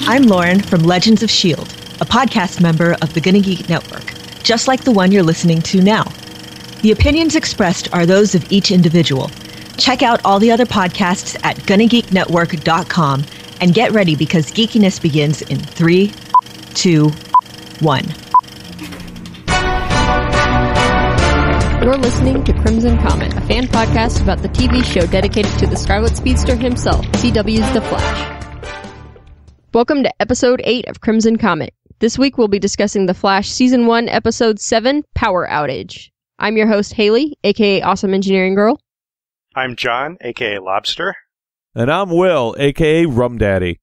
I'm Lauren from Legends of S.H.I.E.L.D., a podcast member of the GonnaGeek network, just like the one you're listening to now. The opinions expressed are those of each individual. Check out all the other podcasts at GonnaGeekNetwork.com and get ready because geekiness begins in 3, 2, 1. You're listening to Crimson Comet, a fan podcast about the TV show dedicated to the Scarlet Speedster himself, CW's The Flash. Welcome to Episode 8 of Crimson Comet. This week we'll be discussing The Flash Season 1, Episode 7, Power Outage. I'm your host, Haley, aka Awesome Engineering Girl. I'm John, aka Lobster. And I'm Will, aka Rum Daddy.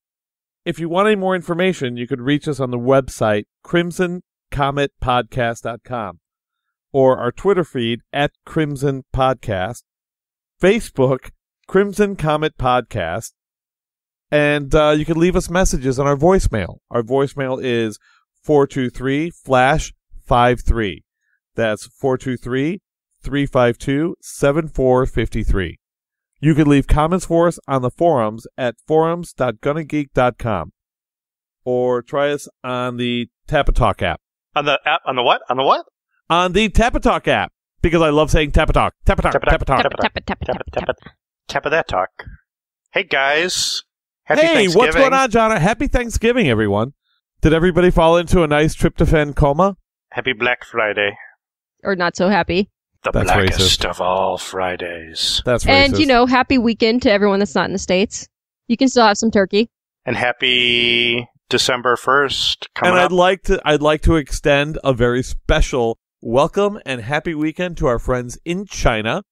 If you want any more information, you can reach us on the website, crimsoncometpodcast.com, or our Twitter feed, @CrimsonPodcast, Facebook, Crimson Comet Podcast, and you can leave us messages on our voicemail. Our voicemail is 423-FLASH-53. That's 423-352-7453. You can leave comments for us on the forums at forums.gonnageek.com, or try us on the tapatalk app. On the app? On the what? On the what? On the tapatalk app, because I love saying tapatalk. Tapatalk. Tap of that talk. Hey guys. Happy Thanksgiving. What's going on, John? Happy Thanksgiving, everyone. Did everybody fall into a nice tryptophan coma? Happy Black Friday. Or not so happy. That's blackest racist. Of all Fridays. That's racist. And, happy weekend to everyone that's not in the States. You can still have some turkey. And happy December 1st coming up. And I'd like to extend a very special welcome and happy weekend to our friends in China.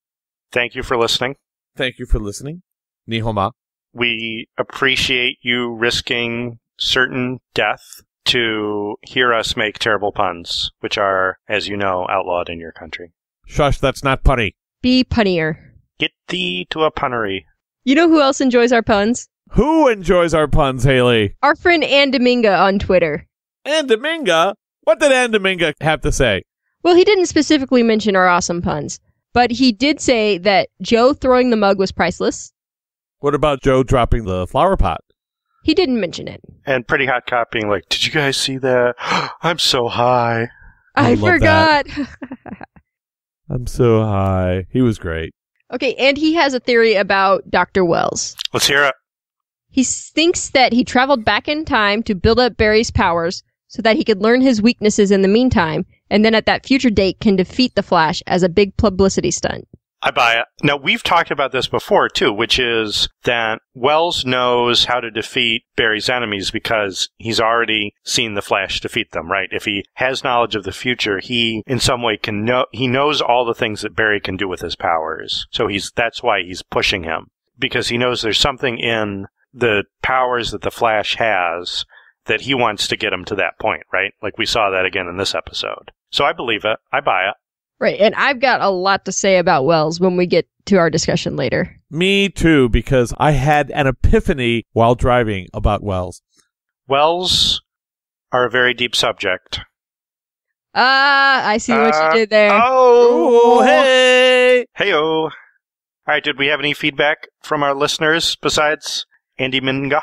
Thank you for listening. Thank you for listening. Ni hao ma. We appreciate you risking certain death to hear us make terrible puns, which are, as you know, outlawed in your country. Shush, that's not punny. Be punnier. Get thee to a punnery. You know who else enjoys our puns? Who enjoys our puns, Haley? Our friend Andominga on Twitter. Andominga? What did Andominga have to say? Well, he didn't specifically mention our awesome puns, but he did say that Joe throwing the mug was priceless. What about Joe dropping the flower pot? He didn't mention it. And Pretty Hot Cop being like, did you guys see that? I'm so high. I forgot. I'm so high. He was great. Okay, and he has a theory about Dr. Wells. Let's hear it. He thinks that he traveled back in time to build up Barry's powers so that he could learn his weaknesses in the meantime, and then at that future date can defeat the Flash as a big publicity stunt. I buy it. Now, we've talked about this before, too, which is that Wells knows how to defeat Barry's enemies because he's already seen the Flash defeat them, right? If he has knowledge of the future, he, in some way, he knows all the things that Barry can do with his powers. So that's why he's pushing him, because he knows there's something in the powers that the Flash has that he wants to get him to that point, right? Like we saw that again in this episode. So I believe it. I buy it. Right, and I've got a lot to say about Wells when we get to our discussion later. Me too, because I had an epiphany while driving about Wells. Wells are a very deep subject. I see what you did there. Oh, hey! Hey-oh. All right, did we have any feedback from our listeners besides Andy Minga?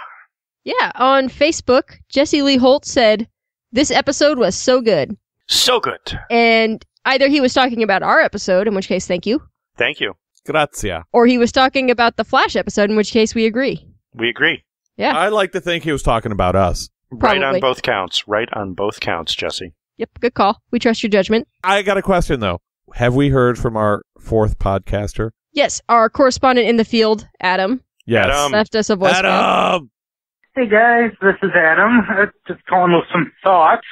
Yeah, on Facebook, Jesse Lee Holt said, "This episode was so good." So good. And either he was talking about our episode, in which case, thank you. Thank you. Grazia. Or he was talking about the Flash episode, in which case we agree. We agree. Yeah. I like to think he was talking about us. Probably. Right on both counts. Right on both counts, Jesse. Yep, good call. We trust your judgment. I got a question, though. Have we heard from our fourth podcaster? Yes, our correspondent in the field, Adam. Yes. Adam. Left us a voicemail. Adam! Hey guys, this is Adam. Just calling with some thoughts.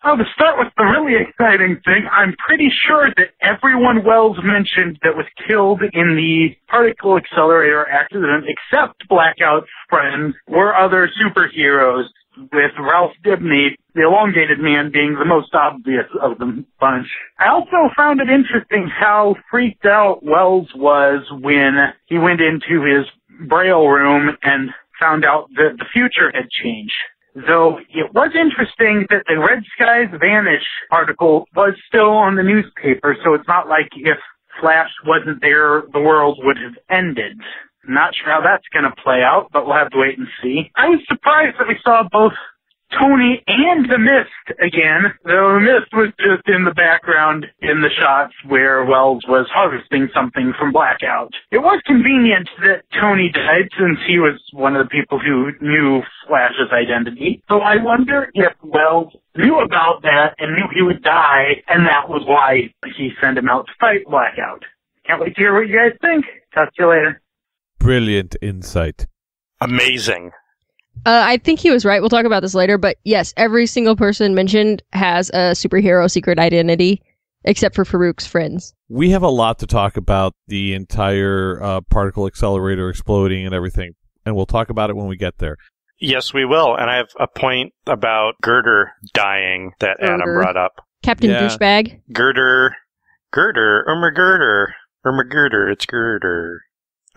To start with the really exciting thing, I'm pretty sure that everyone Wells mentioned that was killed in the particle accelerator accident, except Blackout's friend, were other superheroes, with Ralph Dibny, the elongated man, being the most obvious of the bunch. I also found it interesting how freaked out Wells was when he went into his Braille room and found out that the future had changed. Though it was interesting that the Red Skies Vanish article was still on the newspaper, so it's not like if Flash wasn't there, the world would have ended. Not sure how that's going to play out, but we'll have to wait and see. I was surprised that we saw both Tony and the Mist again, though the Mist was just in the background in the shots where Wells was harvesting something from Blackout. It was convenient that Tony died since he was one of the people who knew Flash's identity. So I wonder if Wells knew about that and knew he would die, and that was why he sent him out to fight Blackout. Can't wait to hear what you guys think. Talk to you later. Brilliant insight. Amazing. I think he was right. We'll talk about this later, but yes, every single person mentioned has a superhero secret identity, except for Farouk's friends. We have a lot to talk about, the entire particle accelerator exploding and everything, and we'll talk about it when we get there. Yes, we will. And I have a point about Girder dying that Adam brought up. Captain Douchebag. Girder, it's Girder.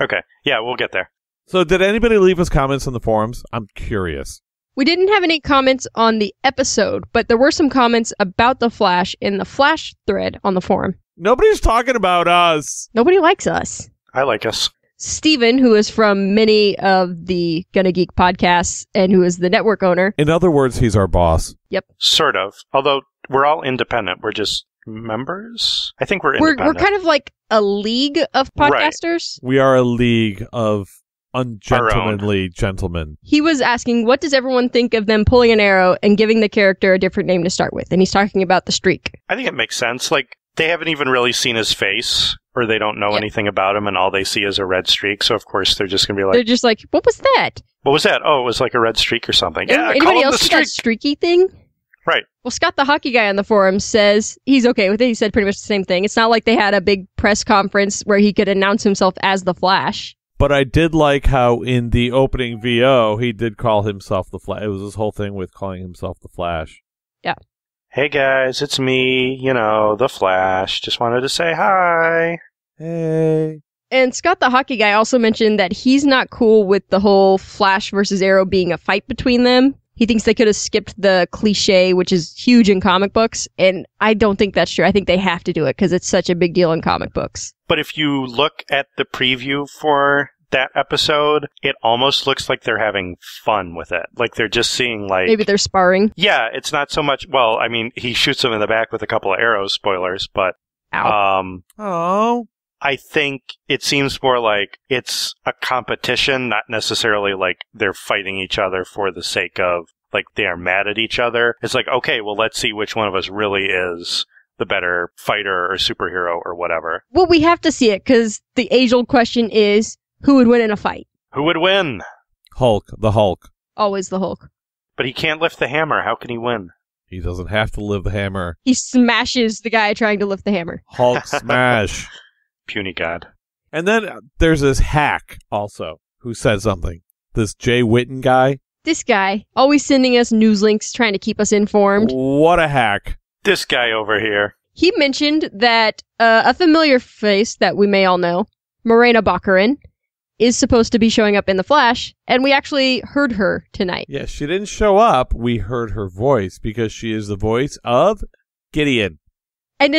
Okay, yeah, we'll get there. So did anybody leave us comments on the forums? I'm curious. We didn't have any comments on the episode, but there were some comments about the Flash in the Flash thread on the forum. Nobody's talking about us. Nobody likes us. I like us. Steven, who is from many of the GonnaGeek podcasts and who is the network owner. In other words, he's our boss. Yep. Sort of. Although we're all independent. We're just members? I think we're independent. We're kind of like a league of podcasters. Right. We are a league of ungentlemanly gentlemen. He was asking, what does everyone think of them pulling an arrow and giving the character a different name to start with? And he's talking about the streak. I think it makes sense. Like, they haven't even really seen his face, or they don't know anything about him, and all they see is a red streak, so of course they're just going to be like... They're just like, what was that? What was that? Oh, it was like a red streak or something. Yeah, anybody else see that streaky thing? Right. Well, Scott the hockey guy on the forum says he's okay with it. He said pretty much the same thing. It's not like they had a big press conference where he could announce himself as the Flash. But I did like how in the opening VO, he did call himself the Flash. It was this whole thing with calling himself the Flash. Yeah. Hey guys, it's me, the Flash. Just wanted to say hi. Hey. And Scott the hockey guy also mentioned that he's not cool with the whole Flash versus Arrow being a fight between them. He thinks they could have skipped the cliche, which is huge in comic books, and I don't think that's true. I think they have to do it because it's such a big deal in comic books. But if you look at the preview for that episode, it almost looks like they're having fun with it. Like they're just seeing like... Maybe they're sparring. Yeah, it's not so much... Well, I mean, he shoots him in the back with a couple of arrows, spoilers, but... Ow. I think it seems more like it's a competition, not necessarily like they're fighting each other for the sake of, like, they are mad at each other. It's like, okay, well, let's see which one of us really is the better fighter or superhero or whatever. Well, we have to see it, because the age-old question is, who would win in a fight? Who would win? The Hulk. Always the Hulk. But he can't lift the hammer. How can he win? He doesn't have to lift the hammer. He smashes the guy trying to lift the hammer. Hulk smash. Puny god. And then there's this hack also who said something. This Jay Witten guy. This guy, always sending us news links, trying to keep us informed. What a hack. This guy over here. He mentioned that a familiar face that we may all know, Morena Baccarin, is supposed to be showing up in The Flash, and we actually heard her tonight. Yeah, she didn't show up. We heard her voice because she is the voice of Gideon. And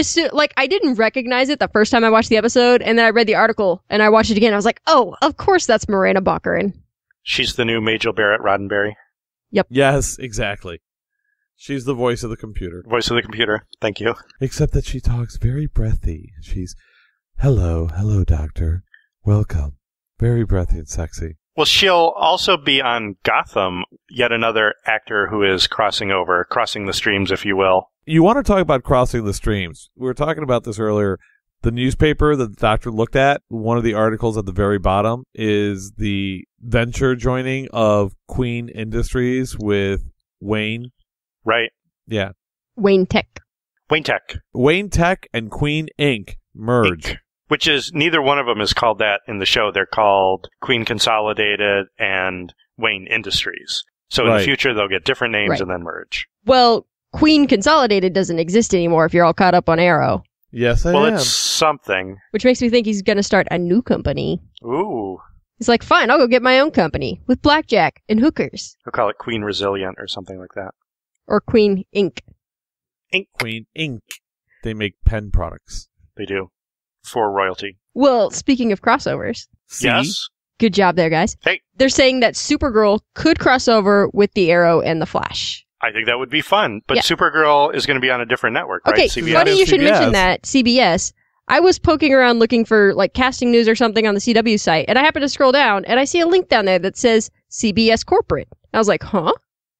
I didn't recognize it the first time I watched the episode, and then I read the article, and I watched it again. I was like, oh, of course that's Morena Baccarin. She's the new Majel Barrett Roddenberry. Yep. Yes, exactly. She's the voice of the computer. Voice of the computer. Thank you. Except that she talks very breathy. She's, hello, doctor. Welcome. Very breathy and sexy. Well, she'll also be on Gotham, yet another actor who is crossing the streams, if you will. You want to talk about crossing the streams. We were talking about this earlier. The newspaper that the doctor looked at, one of the articles at the very bottom, is the venture joining of Queen Industries with Wayne. Right. Yeah. Wayne Tech. Wayne Tech. Wayne Tech and Queen Inc. merge. Inc. Which is, neither one of them is called that in the show. They're called Queen Consolidated and Wayne Industries. So in the future, they'll get different names and then merge. Well, Queen Consolidated doesn't exist anymore if you're all caught up on Arrow. Yes, I am. Well, it's something. Which makes me think he's going to start a new company. Ooh. He's like, fine, I'll go get my own company with blackjack and hookers. He'll call it Queen Resilient or something like that. Or Queen Inc. Queen Inc. They make pen products. They do. For royalty. Well, speaking of crossovers. Yes? Good job there, guys. Hey. They're saying that Supergirl could cross over with the Arrow and the Flash. I think that would be fun, but Yeah. Supergirl is going to be on a different network, right? Okay, CBS. funny you should CBS. mention that, CBS. I was poking around looking for like casting news or something on the CW site, and I happened to scroll down, and I see a link down there that says CBS Corporate. I was like, huh?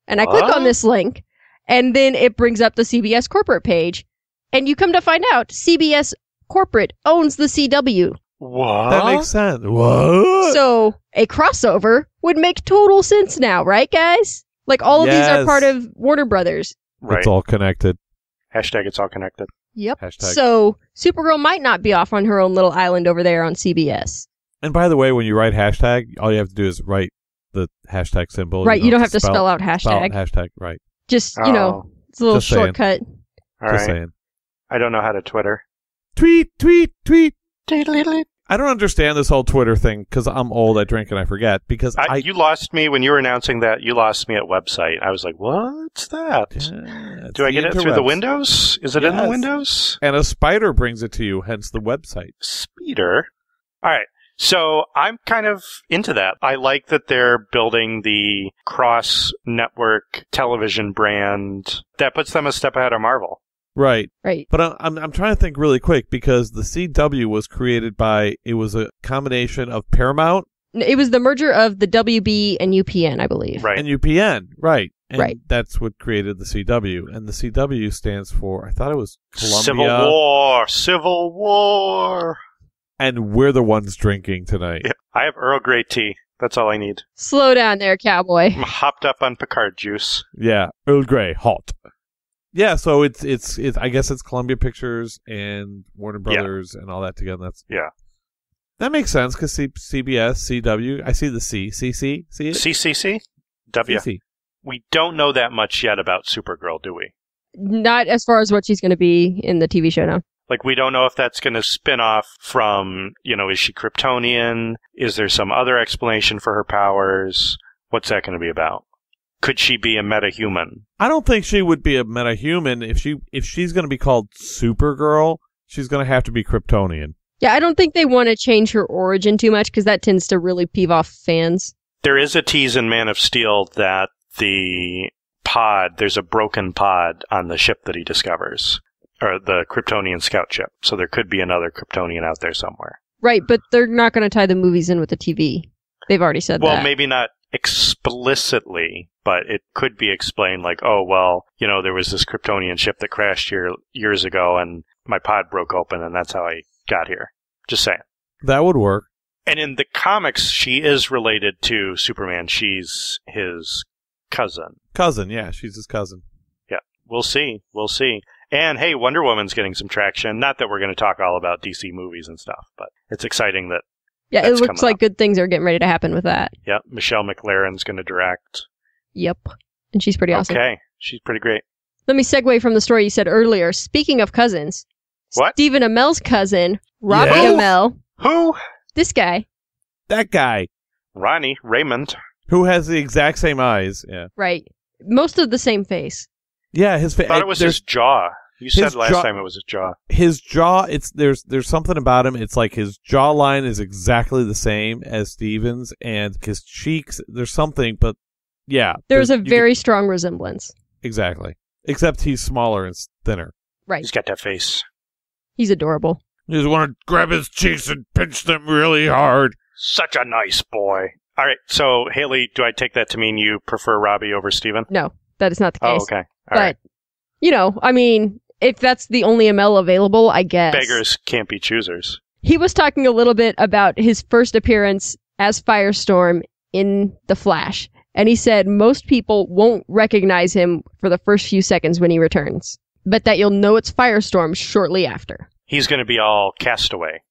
And I click on this link, and then it brings up the CBS Corporate page, and you come to find out CBS Corporate owns the CW. What? That makes sense. What? So a crossover would make total sense now, right, guys? Like all of these are Yes. part of Warner Brothers. Right. It's all connected. Hashtag it's all connected. Yep. Hashtag. So Supergirl might not be off on her own little island over there on CBS. And by the way, when you write hashtag, all you have to do is write the hashtag symbol. Right, you don't have to spell out hashtag. Hashtag, right. Just, you know, it's a little Just saying. shortcut. All Just right. saying. I don't know how to Twitter. Tweet, tweet, tweet. Diddle-diddle. I don't understand this whole Twitter thing because I'm old, I drink, and I forget. Because You lost me when you were announcing that. You lost me at website. I was like, what's that? Yeah, Do I get it through the Windows? Is it in the Yes. Windows? And a spider brings it to you, hence the website. Speeder. All right. So I'm kind of into that. I like that they're building the cross-network television brand that puts them a step ahead of Marvel. Right. But I'm trying to think really quick because the CW was created by, it was a combination of Paramount It was the merger of the WB and UPN, I believe. Right. and UPN, right? And Right. that's what created the CW. And the CW stands for, I thought it was Columbia. Civil War. Civil War. And we're the ones drinking tonight. Yep. I have Earl Grey tea. That's all I need. Slow down there, cowboy. I'm hopped up on Picard juice. Yeah, Earl Grey, hot. Yeah, so it's I guess it's Columbia Pictures and Warner Brothers and all that together. Yeah. That makes sense because CBS, CW, I see the CC, see it? CCC? W. CC. We don't know that much yet about Supergirl, do we? Not as far as what she's going to be in the TV show now. Like, we don't know if that's going to spin off from, is she Kryptonian? Is there some other explanation for her powers? What's that going to be about? Could she be a metahuman? I don't think she would be a metahuman. If she's going to be called Supergirl, she's going to have to be Kryptonian. Yeah, I don't think they want to change her origin too much because that tends to really peeve off fans. There is a tease in Man of Steel that there's a broken pod on the ship that he discovers, or the Kryptonian scout ship. So there could be another Kryptonian out there somewhere. Right, but they're not going to tie the movies in with the TV. They've already said that. Well, maybe not explicitly, but it could be explained like, oh, well, there was this Kryptonian ship that crashed here years ago and my pod broke open and that's how I got here. Just saying. That would work. And in the comics, she is related to Superman. She's his cousin. Cousin, yeah, she's his cousin. Yeah, we'll see. We'll see. And hey, Wonder Woman's getting some traction. Not that we're going to talk all about DC movies and stuff, but it's exciting that yeah, that's it looks coming like up. good things are getting ready to happen with that. Yeah, Michelle McLaren's going to direct. Yep. And she's pretty awesome. Okay, she's pretty great. Let me segue from the story you said earlier. Speaking of cousins, What? Stephen Amell's cousin, Robbie Yes. Amell, Who? this guy, That guy Ronnie Raymond. who has the exact same eyes. Yeah. right? Most of the same face. Yeah, his face. Thought it was his jaw. You said his last jaw- time it was his jaw. His jaw, there's something about him. It's like his jawline is exactly the same as Steven's, and his cheeks, there's something, but yeah. There's a you very strong resemblance. exactly. Except he's smaller and thinner. Right. He's got that face. He's adorable. You just want to grab his cheeks and pinch them really hard. Such a nice boy. All right, so Haley, do I take that to mean you prefer Robbie over Steven? No, that is not the case. Oh, okay. All but, right. I mean, if that's the only Amell available, I guess. Beggars can't be choosers. He was talking a little bit about his first appearance as Firestorm in The Flash. And he said most people won't recognize him for the first few seconds when he returns, but that you'll know it's Firestorm shortly after. He's going to be all Castaway,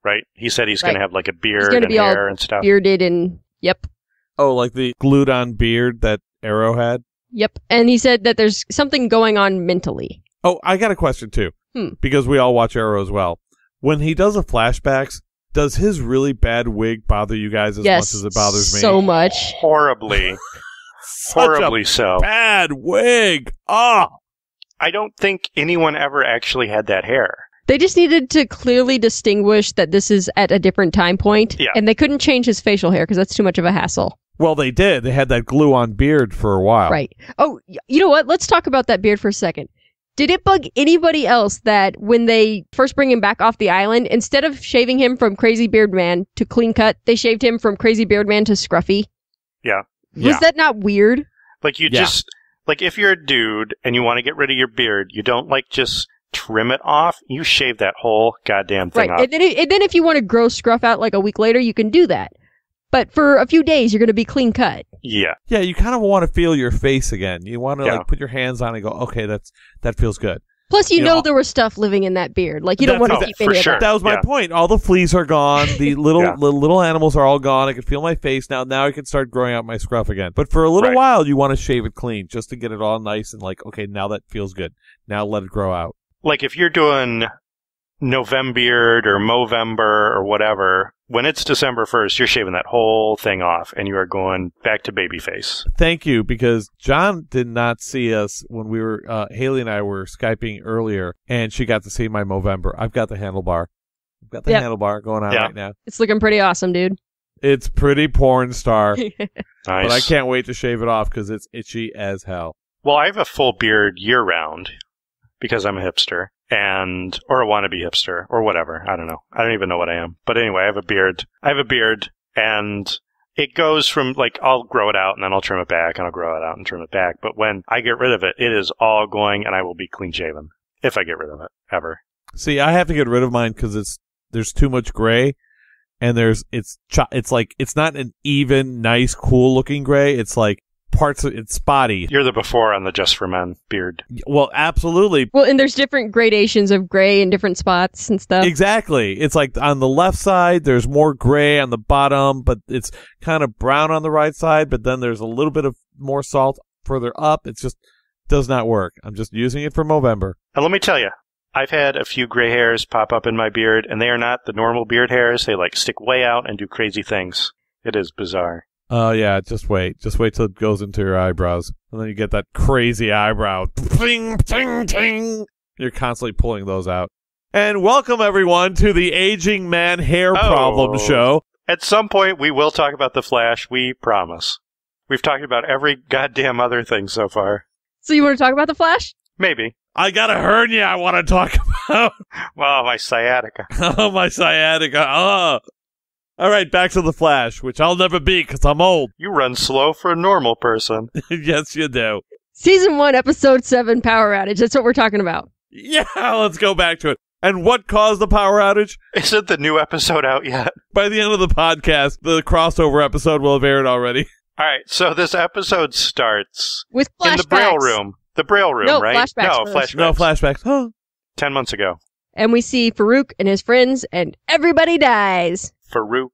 right? He said he's going to Right. have like a He's beard gonna and be all hair and stuff. Bearded and, yep. Oh, like the glued-on beard that Arrow had? Yep. And he said that there's something going on mentally. Oh, I got a question, too. Hmm. Because we all watch Arrow as well. When he does the flashbacks, does his really bad wig bother you guys as Yes, much as it bothers me? so much. Horribly. Such Horribly a so. bad wig. Ah! I don't think anyone ever actually had that hair. They just needed to clearly distinguish that this is at a different time point, Yeah. and they couldn't change his facial hair because that's too much of a hassle. Well, they did. They had that glue-on beard for a while. Right. Oh, you know what? Let's talk about that beard for a second. Did it bug anybody else that when they first bring him back off the island, instead of shaving him from Crazy Beard Man to clean cut, they shaved him from Crazy Beard Man to Scruffy? Yeah. Was that not weird? Like, if you're a dude and you want to get rid of your beard, you don't, just trim it off. You shave that whole goddamn thing off. And then if you want to grow scruff out like a week later, you can do that. But for a few days, you're going to be clean cut. Yeah. Yeah, you kind of want to feel your face again. You want to put your hands on it and go, okay, that feels good. Plus, you know there was stuff living in that beard. Like, you don't want to keep any of that. That was my point. All the fleas are gone. The little animals are all gone. I can feel my face now. Now I can start growing out my scruff again. But for a little while, you want to shave it clean just to get it all nice and okay, now that feels good. Now let it grow out. Like, if you're doing Novembeard or Movember or whatever, when it's December 1st, you're shaving that whole thing off and you are going back to babyface. Thank you, because John did not see us when we were, Haley and I were Skyping earlier, and she got to see my Movember. I've got the handlebar. Handlebar going on right now. It's looking pretty awesome, dude. It's pretty porn star. Nice. But I can't wait to shave it off because it's itchy as hell. Well, I have a full beard year-round because I'm a hipster. Or a wannabe hipster, or whatever. I don't know. I don't even know what I am. But anyway, I have a beard, and it goes from, I'll grow it out, and then I'll trim it back, and I'll grow it out and trim it back. But when I get rid of it, it is all going, and I will be clean-shaven. If I get rid of it, ever. See, I have to get rid of mine because there's too much gray, and it's not an even, nice, cool-looking gray. It's it's spotty. You're the before on the Just for Men beard. Well, absolutely. Well, and there's different gradations of gray in different spots and stuff. Exactly. It's on the left side, there's more gray on the bottom, but it's kind of brown on the right side, but then there's a little bit of more salt further up. It just does not work. I'm just using it for Movember. And let me tell you, I've had a few gray hairs pop up in my beard, and they are not the normal beard hairs. They stick way out and do crazy things. It is bizarre. Oh, yeah, just wait. Just wait till it goes into your eyebrows. And then you get that crazy eyebrow. Ting, ting, ting. You're constantly pulling those out. And welcome, everyone, to the Aging Man Hair Problem Show. At some point, we will talk about The Flash, we promise. We've talked about every goddamn other thing so far. So you want to talk about The Flash? Maybe. I got a hernia I want to talk about. Well, my sciatica. Oh, my sciatica. Oh. All right, back to The Flash, which I'll never be because I'm old. You run slow for a normal person. Yes, you do. Season 1, Episode 7, Power Outage. That's what we're talking about. Yeah, let's go back to it. And what caused the power outage? Isn't the new episode out yet? By the end of the podcast, the crossover episode will have aired already. All right, so this episode starts with flashbacks. In the Braille room. The Braille room, no, right? Flashbacks. No, flashbacks. Huh? 10 months ago. And we see Farouk and his friends, and everybody dies. Farouk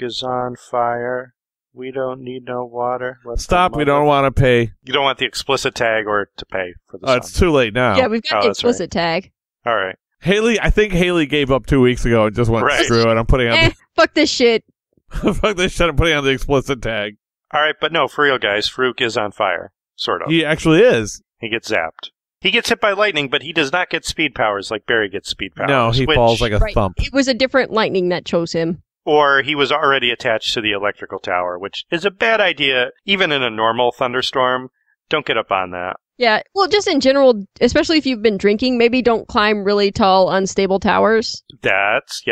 is on fire. We don't need no water. Stop, we don't want to pay. You don't want the explicit tag or to pay for the song. It's too late now. Yeah, we've got the explicit tag. All right. I think Haley gave up 2 weeks ago and just went, screw it, I'm putting on fuck this shit. Fuck this shit, I'm putting on the explicit tag. All right, but no, for real, guys, Farouk is on fire. Sort of. He actually is. He gets zapped. He gets hit by lightning, but he does not get speed powers like Barry gets speed powers. No, he falls like a thump. It was a different lightning that chose him. Or he was already attached to the electrical tower, which is a bad idea, even in a normal thunderstorm. Don't get up on that. Yeah, well, just in general, especially if you've been drinking, maybe don't climb really tall, unstable towers. That's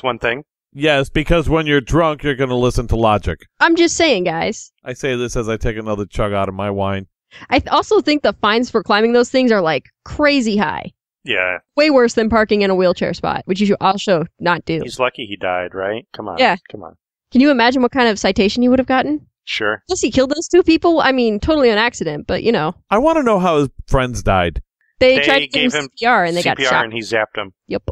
one thing. Yes, because when you're drunk, you're going to listen to logic. I'm just saying, guys. I say this as I take another chug out of my wine. I also think the fines for climbing those things are crazy high. Yeah. Way worse than parking in a wheelchair spot, which you should also not do. He's lucky he died, right? Come on. Yeah. Come on. Can you imagine what kind of citation he would have gotten? Sure. Plus he killed those 2 people. I mean, totally on accident, but you know. I want to know how his friends died. They tried to give him CPR and they got shot. And he zapped him. Yep.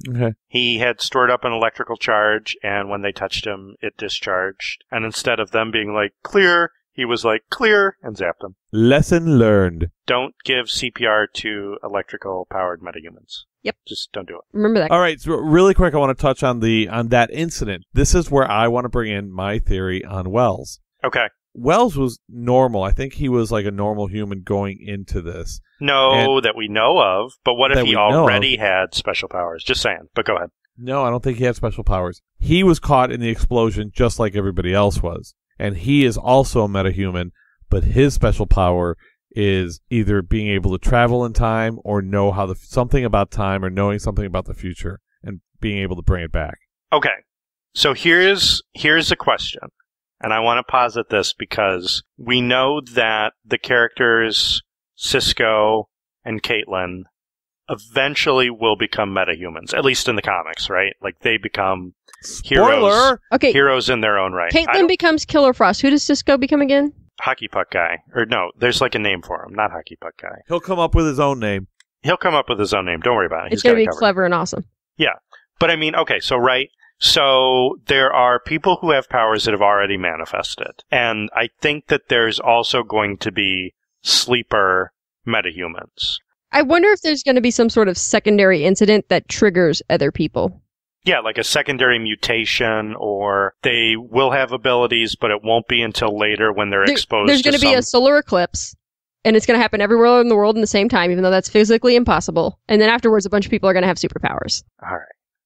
Okay. He had stored up an electrical charge, and when they touched him, it discharged. And instead of them being clear, he was clear, and zapped them. Lesson learned. Don't give CPR to electrical-powered metahumans. Yep. Just don't do it. Remember that. All right, so really quick, I want to touch on that incident. This is where I want to bring in my theory on Wells. Okay. Wells was normal. I think he was like a normal human going into this. No, that we know of. But what if he already had special powers? Just saying. But go ahead. No, I don't think he had special powers. He was caught in the explosion just like everybody else was. And he is also a metahuman, but his special power is either being able to travel in time or know how something about time or knowing something about the future and being able to bring it back. Okay. So here's a question. And I want to posit this because we know that the characters Cisco and Caitlin eventually will become metahumans, at least in the comics, right? Like they become heroes in their own right. Caitlin becomes Killer Frost. Who does Cisco become again? Hockey puck guy. Or no, there's like a name for him, not hockey puck guy. He'll come up with his own name. Don't worry about it. It's going to be clever and awesome. Yeah. But I mean, okay, so there are people who have powers that have already manifested. And I think that there's also going to be sleeper metahumans. I wonder if there's going to be some sort of secondary incident that triggers other people. Yeah, like a secondary mutation, or they will have abilities, but it won't be until later when they're exposed to There's going to be a solar eclipse, and it's going to happen everywhere in the world in the same time, even though that's physically impossible. And then afterwards, a bunch of people are going to have superpowers. All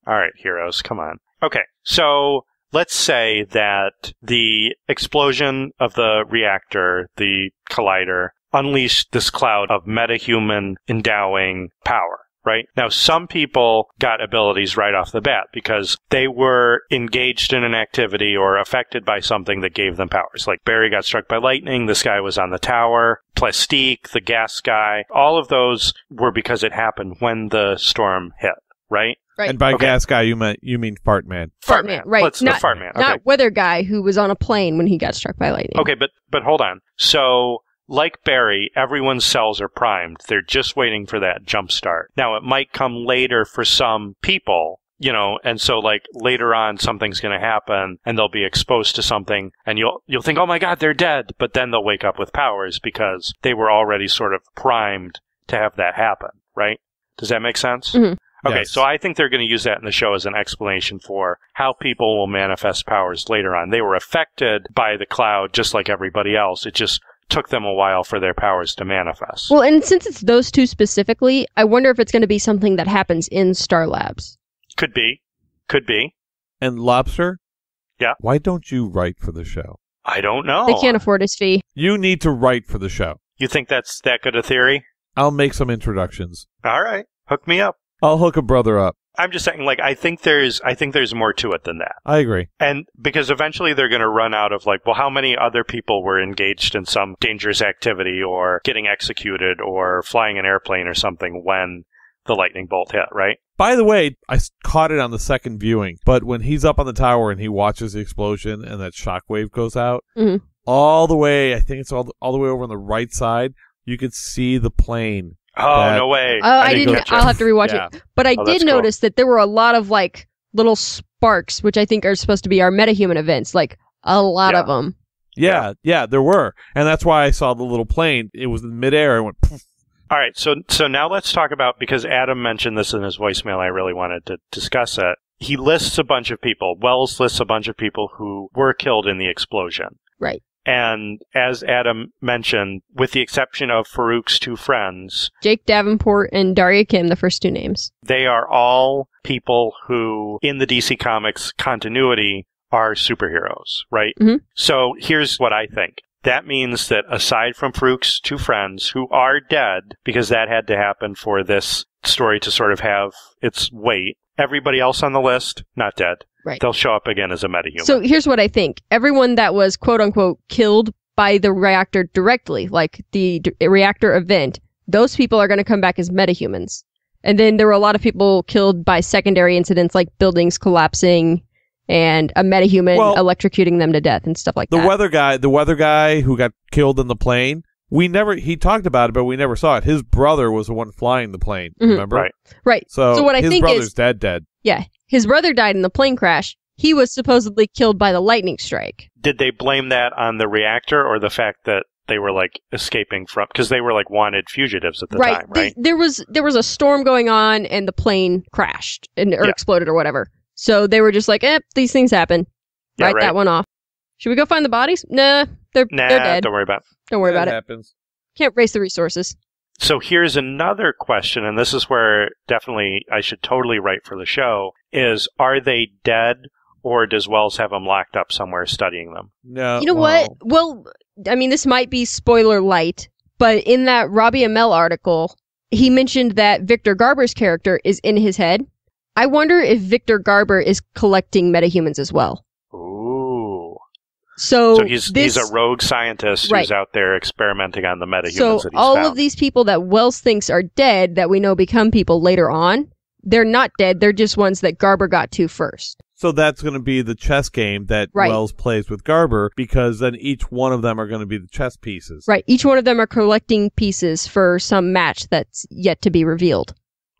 right, heroes, come on. Okay, so let's say that the explosion of the reactor, the collider, unleashed this cloud of metahuman endowing power. Right? Now, some people got abilities right off the bat because they were engaged in an activity or affected by something that gave them powers. Like Barry got struck by lightning, this guy was on the tower, Plastique, the gas guy. All of those were because it happened when the storm hit, right? Right. And by gas guy, you mean Fart Man. Fart Man, right. Not Fart Man. Okay. Not Weather Guy who was on a plane when he got struck by lightning. Okay, but hold on. So, like Barry, everyone's cells are primed. They're just waiting for that jump start. Now, it might come later for some people, and so like later on something's going to happen and they'll be exposed to something and you'll think, oh my God, they're dead. But then they'll wake up with powers because they were already sort of primed to have that happen, right? Does that make sense? Mm-hmm. Okay, yes. So I think they're going to use that in the show as an explanation for how people will manifest powers later on. They were affected by the cloud just like everybody else. It just took them a while for their powers to manifest. Well, and since it's those two specifically, I wonder if it's going to be something that happens in Star Labs. Could be. And Lobster? Yeah? Why don't you write for the show? I don't know. They can't afford his fee. You need to write for the show. You think that's that good a theory? I'll make some introductions. All right. Hook me up. I'll hook a brother up. I'm just saying, like, I think there's more to it than that. I agree. And because eventually they're going to run out of, like, well, how many other people were engaged in some dangerous activity or getting executed or flying an airplane or something when the lightning bolt hit, right? By the way, I caught it on the second viewing, but when he's up on the tower and he watches the explosion and that shockwave goes out, all the way, I think it's all the way over on the right side, you could see the plane. Oh, no way. Oh, I didn't. I'll have to rewatch it. But I did notice that there were a lot of, like, little sparks, which I think are supposed to be our metahuman events. Like, a lot of them. Yeah, there were. And that's why I saw the little plane. It was in midair and went poof. All right, so now let's talk about, because Adam mentioned this in his voicemail, I really wanted to discuss it. He lists a bunch of people. Wells lists a bunch of people who were killed in the explosion. Right. And as Adam mentioned, with the exception of Farouk's two friends, Jake Davenport and Daria Kim, the first two names, they are all people who, in the DC Comics continuity, are superheroes, right? Mm-hmm. So here's what I think. That means that aside from Farouk's two friends, who are dead, because that had to happen for this story to sort of have its weight, everybody else on the list, not dead. Right. They'll show up again as a metahuman. So here's what I think. Everyone that was quote-unquote killed by the reactor directly, like the reactor event, those people are going to come back as metahumans. And then there were a lot of people killed by secondary incidents like buildings collapsing and a metahuman electrocuting them to death and stuff like that. The weather guy who got killed in the plane, he talked about it, but we never saw it. His brother was the one flying the plane, remember? Right. So what I think his is brother's dead. Yeah. His brother died in the plane crash. He was supposedly killed by the lightning strike. Did they blame that on the reactor or the fact that they were like escaping from, because they were like wanted fugitives at the time, right? There was a storm going on and the plane crashed or exploded or whatever. So they were just like, these things happen. Write that one off. Should we go find the bodies? Nah, they're dead. Don't worry about it. Don't worry about it. Happens. Can't waste the resources. So here's another question, and this is where definitely I should totally write for the show, is are they dead, or does Wells have them locked up somewhere studying them? No. You know what? Well, I mean, this might be spoiler light, but in that Robbie Amell article, he mentioned that Victor Garber's character is in his head. I wonder if Victor Garber is collecting metahumans as well. Ooh. So he's a rogue scientist who's out there experimenting on the metahumans that he's all found. of these people that Wells thinks are dead that we know become people later on, they're not dead. They're just ones that Garber got to first. So that's going to be the chess game that Wells plays with Garber, because then each one of them are going to be the chess pieces. Right. Each one of them are collecting pieces for some match that's yet to be revealed.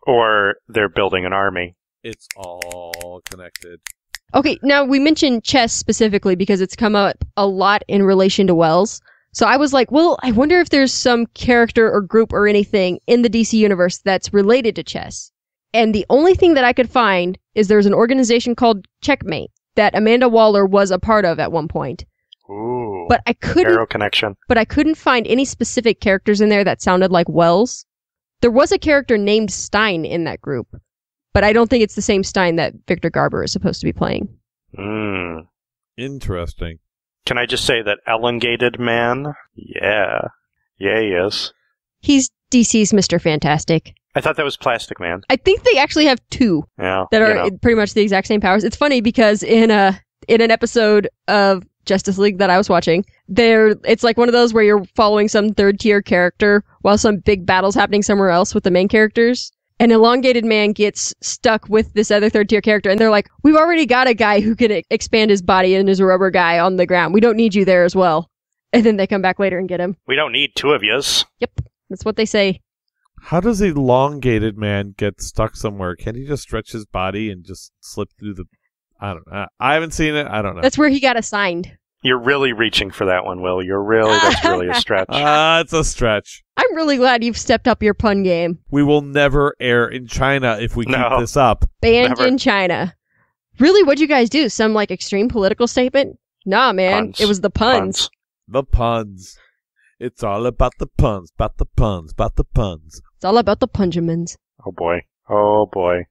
Or they're building an army. It's all connected. Okay, now we mentioned chess specifically because it's come up a lot in relation to Wells. So I was like, well, I wonder if there's some character or group or anything in the DC universe that's related to chess. And the only thing that I could find is there's an organization called Checkmate that Amanda Waller was a part of at one point. Ooh. But I couldn't Arrow connection. But I couldn't find any specific characters in there that sounded like Wells. There was a character named Stein in that group, but I don't think it's the same Stein that Victor Garber is supposed to be playing. Interesting. Can I just say that elongated man? Yeah. Yeah, he is. He's DC's Mr. Fantastic. I thought that was Plastic Man. I think they actually have two that are pretty much the exact same powers. It's funny because in an episode of Justice League that I was watching, it's like one of those where you're following some third-tier character while some big battle's happening somewhere else with the main characters. An elongated man gets stuck with this other third-tier character, and they're like, we've already got a guy who can expand his body and is a rubber guy on the ground. We don't need you there as well. And then they come back later and get him. We don't need two of yous. Yep, that's what they say. How does a elongated man get stuck somewhere? Can't he just stretch his body and just slip through the... I don't know. I haven't seen it. I don't know. That's where he got assigned. You're really reaching for that one, Will. That's really a stretch. It's a stretch. I'm really glad you've stepped up your pun game. We will never air in China if we keep this up. Banned in China. Really, what'd you guys do? Some, extreme political statement? Nah, man. Puns. It was the puns. The puns. It's all about the puns, about the puns, about the puns. It's all about the Punjamans. Oh, boy. Oh, boy.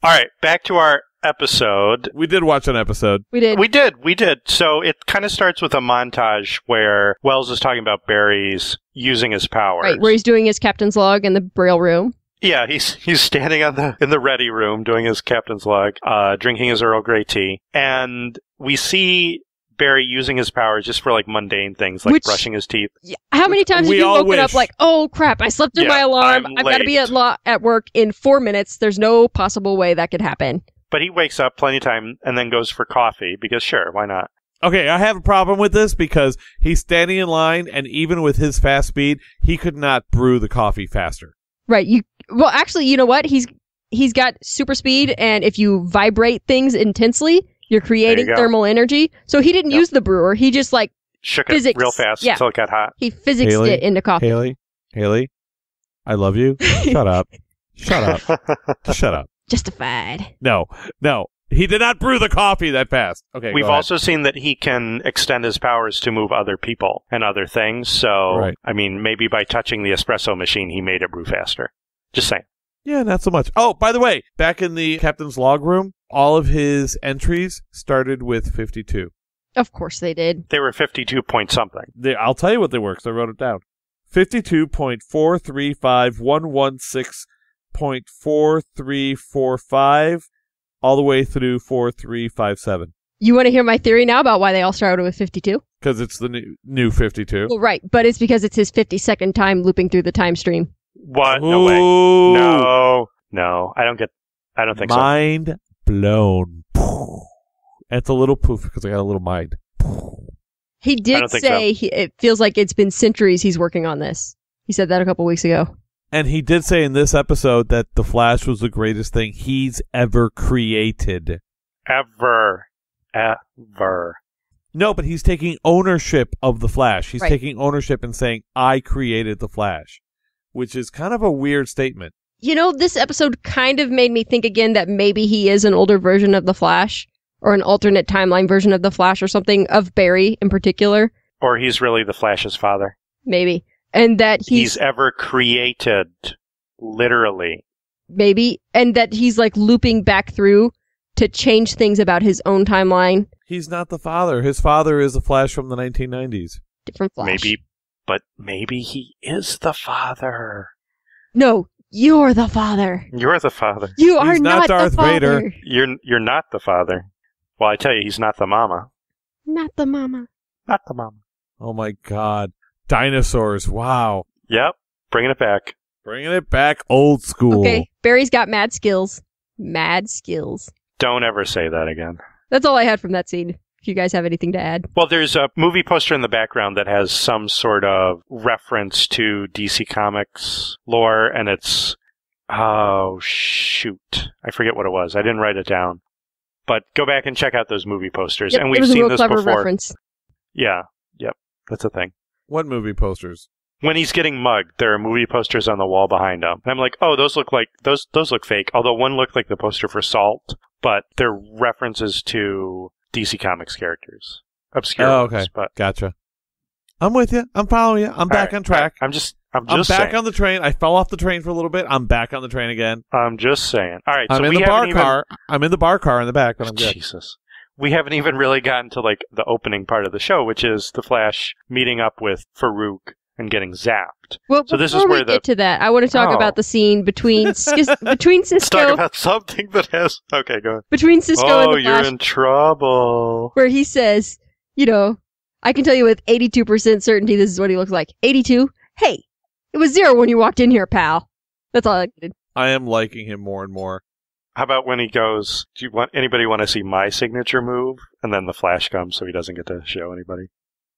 All right, back to our episode. We did watch an episode. We did. So it kind of starts with a montage where Wells is talking about Barry's using his powers. Right, where he's doing his captain's log in the Braille room. Yeah, he's standing in the ready room doing his captain's log, drinking his Earl Grey tea, and we see Barry using his powers just for mundane things like brushing his teeth. Yeah, how many times have you woken up oh crap, I slept through my alarm, I've got to be at work in 4 minutes, there's no possible way that could happen. But he wakes up plenty of time and then goes for coffee because sure, why not? Okay, I have a problem with this because he's standing in line, and even with his fast speed, he could not brew the coffee faster. Right. Well, actually, you know what? He's got super speed, and if you vibrate things intensely, you're creating thermal energy. So he didn't use the brewer. He just shook it real fast until it got hot. He physicsed it into coffee. Haley, I love you. Shut up. Shut up. Justified. No. He did not brew the coffee that fast. Okay. We've also seen that he can extend his powers to move other people and other things. So, I mean, maybe by touching the espresso machine, he made it brew faster. Just saying. Yeah, not so much. Oh, by the way, back in the captain's log room, all of his entries started with 52. Of course they did. They were 52 point something. I'll tell you what they were because I wrote it down. 52.435116.4345 all the way through 4357. You want to hear my theory now about why they all started with 52? Because it's the new 52. Well, right, but it's because it's his 52nd time looping through the time stream. What? No way. No. I don't think so. Mind blown. It's a little poof because I got a little mind. He did say it feels like it's been centuries he's working on this. He said that a couple weeks ago. And he did say in this episode that The Flash was the greatest thing he's ever created. Ever. No, but he's taking ownership of The Flash. He's taking ownership and saying, I created The Flash, which is kind of a weird statement. You know, this episode kind of made me think again that maybe he is an older version of The Flash. or an alternate timeline version of the Flash or something, of Barry in particular. Or he's really the Flash's father. Maybe. And that he's ever created, literally. Maybe. And that he's like looping back through to change things about his own timeline. He's not the father. His father is the Flash from the 1990s. Different Flash. Maybe he is the father. No, you're the father. You're the father. You are not Darth the father. Vader. You're not the father. Well, I tell you, he's not the mama. Not the mama. Not the mama. Oh my God. Dinosaurs. Wow. Yep. Bringing it back. Bringing it back old school. Okay, Barry's got mad skills. Mad skills. Don't ever say that again. That's all I had from that scene. If you guys have anything to add. Well, there's a movie poster in the background that has some sort of reference to DC Comics lore, and it's... Oh, shoot. I forget what it was. I didn't write it down. But go back and check out those movie posters. Yep, and it we've was a seen real this clever before. reference. Yeah. Yep. That's a thing. What movie posters? When he's getting mugged, there are movie posters on the wall behind him. And I'm like, oh, those look fake. Although one looked like the poster for Salt, but they're references to DC Comics characters. Obscure ones, okay. But Gotcha. I'm with you. I'm following you. I'm back on track. I'm just back saying. on the train. I fell off the train for a little bit. I'm back on the train again. I'm just saying. All right, I'm so in the bar car. I'm in the bar car in the back, but I'm good. Jesus. We haven't even really gotten to like the opening part of the show, which is the Flash meeting up with Farouk and getting zapped. Well, so this is before where we get to that, I want to talk about the scene between Cisco. Let's talk about something that has. Okay, go ahead. Between Cisco and the Flash, you're in trouble. Where he says, I can tell you with 82% certainty this is what he looks like. 82? Hey, it was 0 when you walked in here, pal. That's all I did. I am liking him more and more. How about when he goes, anybody want to see my signature move? And then the Flash comes so he doesn't get to show anybody.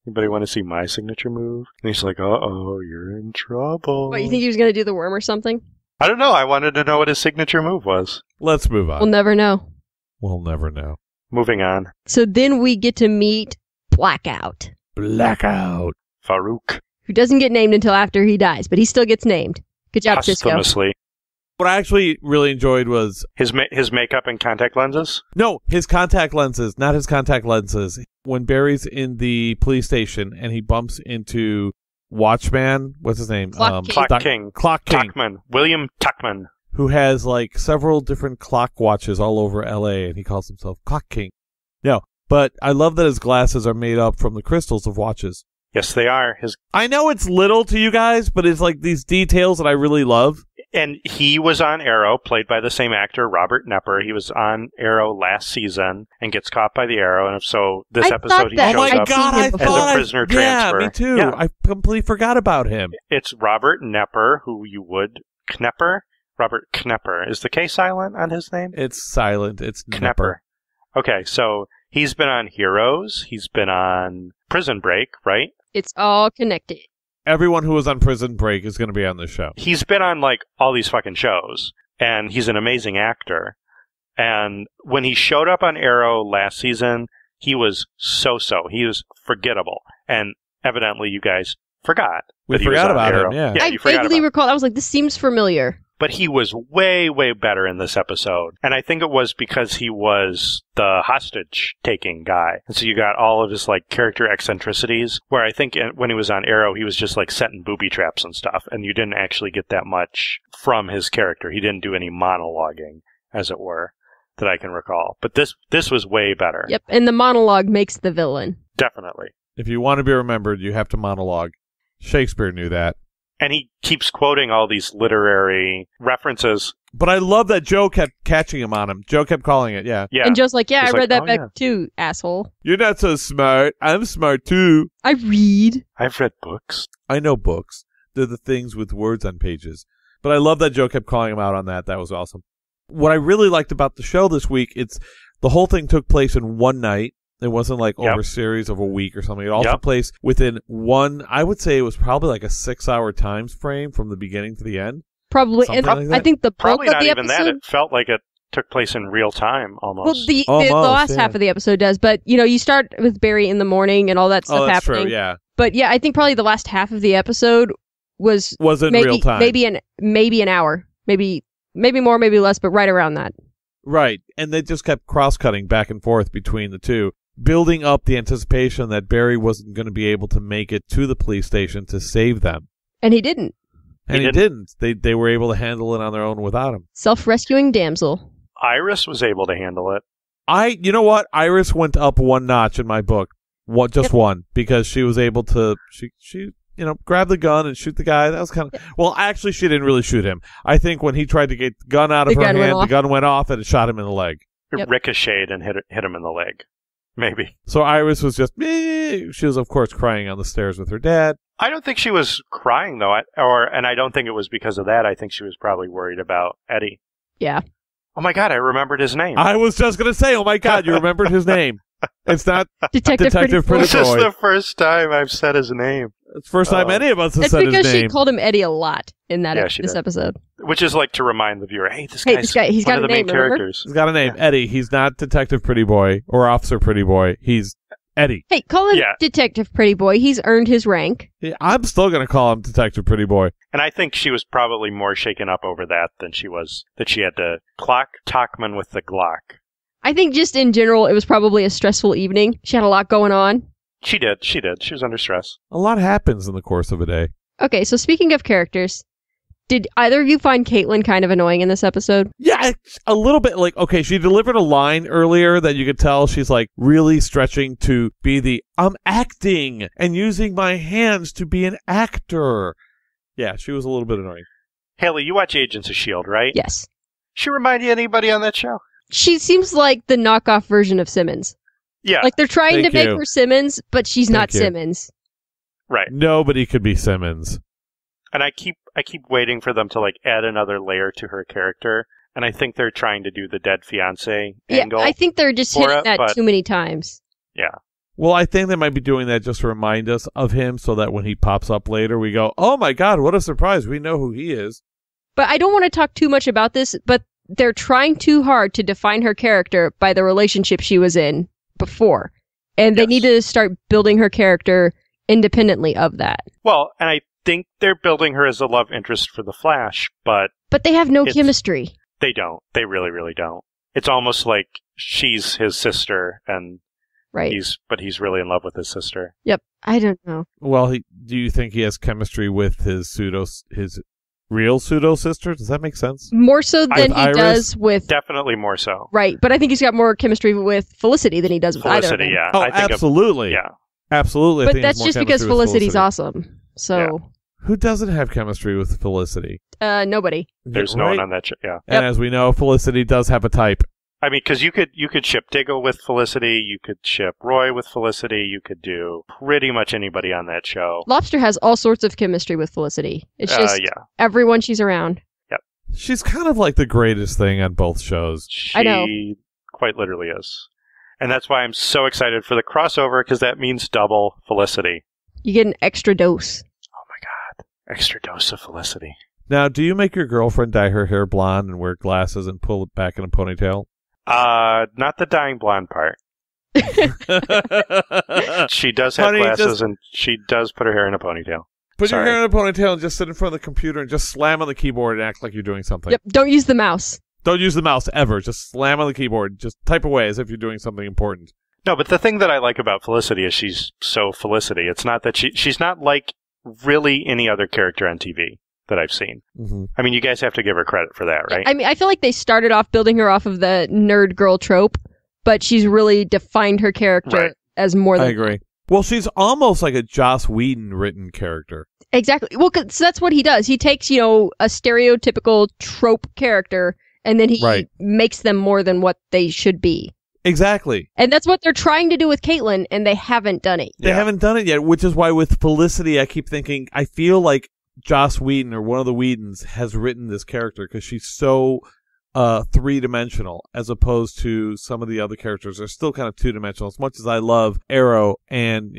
Anybody want to see my signature move? And he's like, uh-oh, you're in trouble. What, you think he was going to do the worm or something? I don't know. I wanted to know what his signature move was. Let's move on. We'll never know. We'll never know. Moving on. So then we get to meet Blackout. Blackout. Farouk. Who doesn't get named until after he dies, but he still gets named. Good job, Cisco. Posthumously. What I actually really enjoyed was... His makeup and contact lenses? No, his contact lenses, not his contact lenses. When Barry's in the police station and he bumps into Watchman, what's his name? Clock King. Clock King. Tuckman. William Tuckman. Who has like several different clock watches all over LA, and he calls himself Clock King. No, but I love that his glasses are made up from the crystals of watches. Yes, they are. I know it's little to you guys, but it's like these details that I really love. And he was on Arrow, played by the same actor, Robert Nepper. He was on Arrow last season and gets caught by the Arrow. And so this episode he shows up as a prisoner transfer. Yeah, me too. Yeah. I completely forgot about him. It's Robert Nepper, who you would... Robert Knepper. Is the K silent on his name? It's silent. It's Knepper. Okay, so he's been on Heroes. He's been on Prison Break, right? It's all connected. Everyone who was on Prison Break is going to be on this show. He's been on, like, all these fucking shows, and he's an amazing actor. And when he showed up on Arrow last season, he was so-so. He was forgettable. And evidently you guys forgot. We forgot about him, yeah. I vaguely recall. I was like, this seems familiar. But he was way, way better in this episode. And I think it was because he was the hostage-taking guy. And so you got all of his, like, character eccentricities, where I think when he was on Arrow, he was just, like, setting booby traps and stuff. And you didn't actually get that much from his character. He didn't do any monologuing, as it were, that I can recall. But this was way better. Yep, and the monologue makes the villain. Definitely. If you want to be remembered, you have to monologue. Shakespeare knew that. And he keeps quoting all these literary references. But I love that Joe kept catching him on him. Joe kept calling it, yeah. And Joe's like, I read that back too, asshole. You're not so smart. I'm smart too. I read. I've read books. I know books. They're the things with words on pages. But I love that Joe kept calling him out on that. That was awesome. What I really liked about the show this week, the whole thing took place in one night. It wasn't like over a series of a week or something. It all took place within I would say it was probably like a 6-hour time frame from the beginning to the end. Probably. And like I think the bulk probably of not the even episode... that. It felt like it took place in real time almost. Well, the last half of the episode does. But, you start with Barry in the morning and all that stuff happening. True, yeah. But, yeah, I think probably the last half of the episode was in real time. Maybe an hour. Maybe more, maybe less, but right around that. Right. And they just kept cross-cutting back and forth between the two, building up the anticipation that Barry wasn't going to be able to make it to the police station to save them. And he didn't. And he didn't. They were able to handle it on their own without him. Self-rescuing damsel. Iris was able to handle it. You know what? Iris went up one notch in my book. One, because she was able to, she grab the gun and shoot the guy. That was kind of, well, actually, she didn't really shoot him. I think when he tried to get the gun out of her hand, the gun went off and it shot him in the leg. It ricocheted and hit him in the leg. Maybe. So Iris was just, she was, of course, crying on the stairs with her dad. I don't think she was crying, though, and I don't think it was because of that. I think she was probably worried about Eddie. Yeah. Oh, my God, I remembered his name. I was just going to say, oh, my God, you remembered his name. It's not Detective Pretty Boy. This is the first time I've said his name. It's the first time any of us have said his name. It's because she called him Eddie a lot in this episode. Which is like to remind the viewer, hey, this guy, he's got a name, characters. He's got a name, Eddie. He's not Detective Pretty Boy or Officer Pretty Boy. He's Eddie. Hey, call him Detective Pretty Boy. He's earned his rank. Yeah, I'm still going to call him Detective Pretty Boy. And I think she was probably more shaken up over that than she was that she had to clock Talkman with the Glock. I think just in general, it was probably a stressful evening. She had a lot going on. She did. She was under stress. A lot happens in the course of a day. Okay, so speaking of characters, did either of you find Caitlin kind of annoying in this episode? Yeah, a little bit. Like, okay, she delivered a line earlier that you could tell she's like really stretching to be I'm acting and using my hands to be an actor. Yeah, she was a little bit annoying. Haley, you watch Agents of S.H.I.E.L.D., right? Yes. She remind you of anybody on that show? She seems like the knockoff version of Simmons. Yeah. Like they're trying to make her Simmons, but she's not Simmons. Right. Nobody could be Simmons. And I keep waiting for them to like add another layer to her character, and I think they're trying to do the dead fiancé angle. I think they're just hitting that too many times. Yeah. Well, I think they might be doing that just to remind us of him so that when he pops up later, we go, oh my God, what a surprise. We know who he is. But I don't want to talk too much about this, but they're trying too hard to define her character by the relationship she was in before. And they need to start building her character independently of that. Well, and I think they're building her as a love interest for the Flash, but they have no chemistry. They don't. They really, really don't. It's almost like she's his sister, and he's really in love with his sister. Yep. I don't know. Well, do you think he has chemistry with his real pseudo sister? Does that make sense? More so than he does with... Definitely more so. Right, but I think he's got more chemistry with Felicity than he does with Felicity, either of them. Yeah. Oh, absolutely. Absolutely. But that's just because Felicity's awesome. So... Yeah. Who doesn't have chemistry with Felicity? Nobody. There's no one on that show, yeah. And as we know, Felicity does have a type. I mean, because you could ship Diggle with Felicity, you could ship Roy with Felicity, you could do pretty much anybody on that show. Lobster has all sorts of chemistry with Felicity. It's just everyone she's around. Yep. She's kind of like the greatest thing on both shows. She I know. Quite literally is. And that's why I'm so excited for the crossover, because that means double Felicity. You get an extra dose. Oh my God. Extra dose of Felicity. Now, do you make your girlfriend dye her hair blonde and wear glasses and pull it back in a ponytail? Not the dyeing blonde part. She does have glasses, and she does put her hair in a ponytail. Put your hair in a ponytail and just sit in front of the computer and just slam on the keyboard and act like you're doing something. Yep, don't use the mouse. Don't use the mouse ever. Just slam on the keyboard. Just type away as if you're doing something important. No, but the thing that I like about Felicity is she's so Felicity. It's not that she's not like really any other character on TV that I've seen. Mm-hmm. I mean, you guys have to give her credit for that, right? I mean, I feel like they started off building her off of the nerd girl trope, but she's really defined her character as more than... I agree. Well, she's almost like a Joss Whedon written character. Exactly. Well, 'cause that's what he does. He takes, a stereotypical trope character, and then he makes them more than what they should be. Exactly. And that's what they're trying to do with Caitlin, and they haven't done it. They haven't done it yet, which is why with Felicity, I keep thinking, I feel like Joss Whedon or one of the Whedons has written this character because she's so three-dimensional as opposed to some of the other characters are still kind of two-dimensional. As much as I love Arrow and,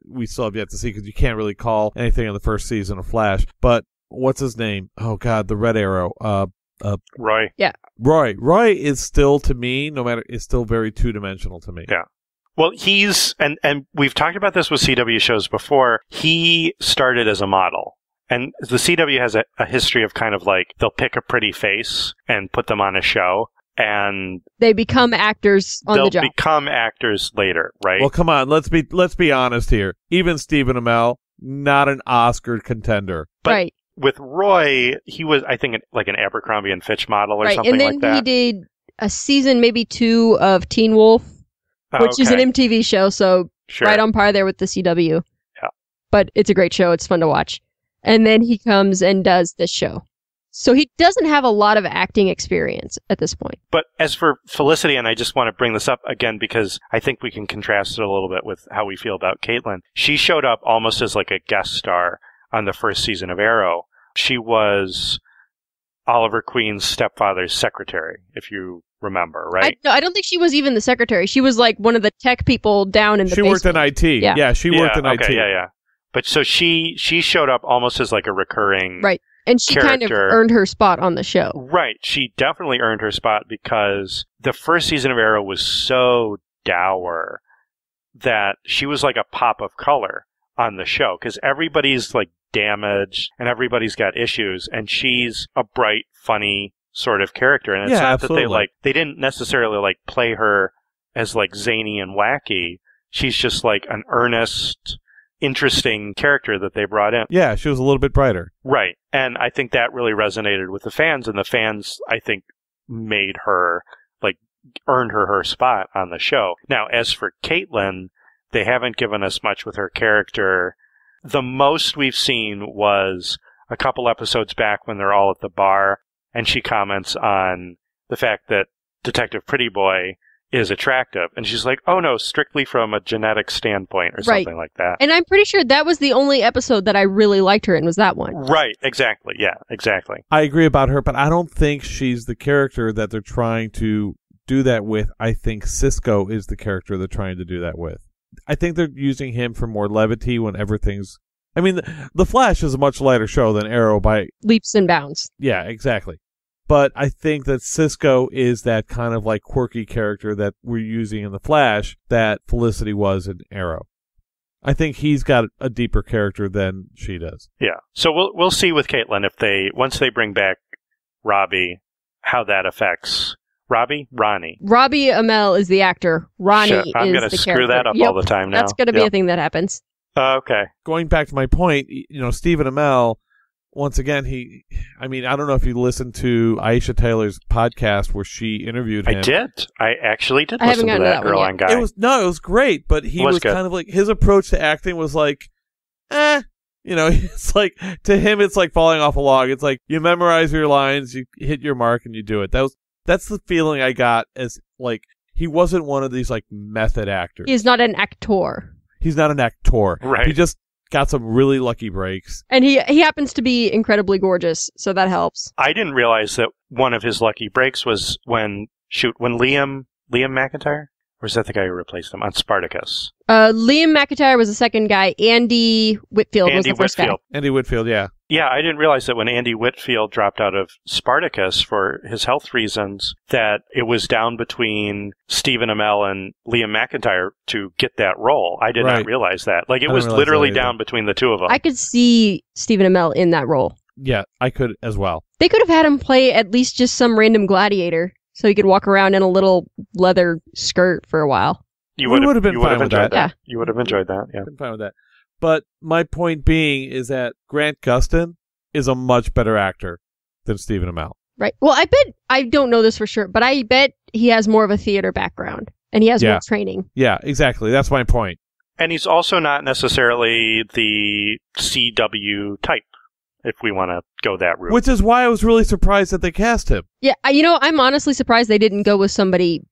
we still have yet to see because you can't really call anything in the first season of Flash. But what's his name? Oh, God, the Red Arrow. Roy. Yeah. Roy is still, to me, is still very two-dimensional to me. Yeah. Well, he's, and we've talked about this with CW shows before, he started as a model. And the CW has a history of kind of like, they'll pick a pretty face and put them on a show. and they become actors on the job. They'll become actors later, right? Well, come on, let's be honest here. Even Stephen Amell, not an Oscar contender. But right. With Roy, he was, I think, like an Abercrombie and Fitch model or something like that. And then he did a season, maybe 2 of Teen Wolf, which is an MTV show, so right on par there with the CW. Yeah. But it's a great show. It's fun to watch. And then he comes and does this show. So he doesn't have a lot of acting experience at this point. But as for Felicity, and I just want to bring this up again because I think we can contrast it a little bit with how we feel about Caitlin. She showed up almost as like a guest star on the first season of Arrow. She was Oliver Queen's stepfather's secretary, if you remember, right? I don't think she was even the secretary. She was like one of the tech people down in the basement. She worked in IT. Yeah, she worked in IT. Yeah. But so she showed up almost as like a recurring And she kind of earned her spot on the show. Right. She definitely earned her spot because the first season of Arrow was so dour that she was like a pop of color on the show because everybody's like damaged and everybody's got issues and she's a bright, funny sort of character. And it's not absolutely. that they didn't necessarily like play her as like zany and wacky. She's just like an earnest, interesting character that they brought in. Yeah, she was a little bit brighter. Right. And I think that really resonated with the fans, and the fans, I think, made her, like, earned her spot on the show. Now, as for Caitlin, they haven't given us much with her character. The most we've seen was a couple episodes back when they're all at the bar, and she comments on the fact that Detective Pretty Boy is attractive. And she's like, oh no, strictly from a genetic standpoint or something like that. And I'm pretty sure that was the only episode that I really liked her in, was that one. Right, exactly. Yeah, exactly. I agree about her, but I don't think she's the character that they're trying to do that with. I think Cisco is the character they're trying to do that with. I think they're using him for more levity when everything's... I mean, The Flash is a much lighter show than Arrow by... leaps and bounds. Yeah, exactly. But I think that Cisco is that kind of like quirky character that we're using in The Flash that Felicity was in Arrow. I think he's got a deeper character than she does. Yeah. So we'll see with Caitlin if once they bring back Robbie, how that affects Ronnie. Robbie Amell is the actor. Ronnie is the character. I'm going to screw that up all the time now. That's going to be a thing that happens. Okay. Going back to my point, Stephen Amell, once again, I don't know if you listened to Aisha Taylor's podcast where she interviewed him. I did. I actually did listen to that Girl on Guy. It was great, but he was kind of like, his approach to acting was like, it's like, to him, it's like falling off a log. It's like, you memorize your lines, you hit your mark, and you do it. That's the feeling I got as, like, he wasn't one of these, like, method actors. He's not an actor. He's not an actor. Right. He just got some really lucky breaks. And he happens to be incredibly gorgeous, so that helps. I didn't realize that one of his lucky breaks was when Liam McIntyre? Or is that the guy who replaced him on Spartacus? Liam McIntyre was the second guy. Andy Whitfield was the first guy. Andy Whitfield, yeah. Yeah, I didn't realize that when Andy Whitfield dropped out of Spartacus for his health reasons, that it was down between Stephen Amell and Liam McIntyre to get that role. I did not realize that. Like, it was literally down between the two of them. I could see Stephen Amell in that role. Yeah, I could as well. They could have had him play at least just some random gladiator, so he could walk around in a little leather skirt for a while. You would have been fine with that. Yeah. You would have enjoyed that, yeah. Been fine with that. But my point being is that Grant Gustin is a much better actor than Stephen Amell. Right. Well, I don't know this for sure, but I bet he has more of a theater background, and he has more training. Yeah, exactly. That's my point. And he's also not necessarily the CW type, if we want to go that route. Which is why I was really surprised that they cast him. Yeah, I'm honestly surprised they didn't go with somebody,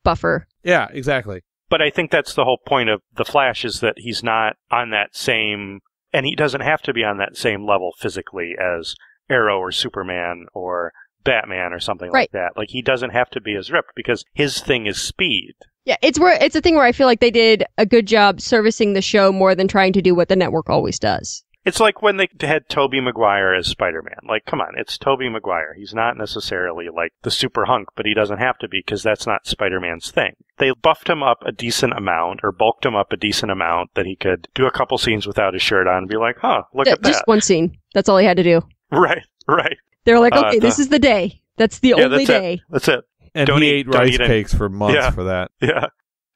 buffer. Yeah, exactly. But I think that's the whole point of The Flash, is that he's not on that same, and he doesn't have to be on that same level physically as Arrow or Superman or Batman or something like that. Like, he doesn't have to be as ripped because his thing is speed. Yeah, it's a thing where I feel like they did a good job servicing the show more than trying to do what the network always does. It's like when they had Tobey Maguire as Spider-Man. Like, come on, it's Tobey Maguire. He's not necessarily like the super hunk, but he doesn't have to be because that's not Spider-Man's thing. They buffed him up a decent amount, or bulked him up a decent amount, that he could do a couple scenes without his shirt on and be like, look at that. Just one scene. That's all he had to do. Right. They were like, okay, this is the day. That's the only day. That's it. And he ate rice cakes for months for that. Yeah.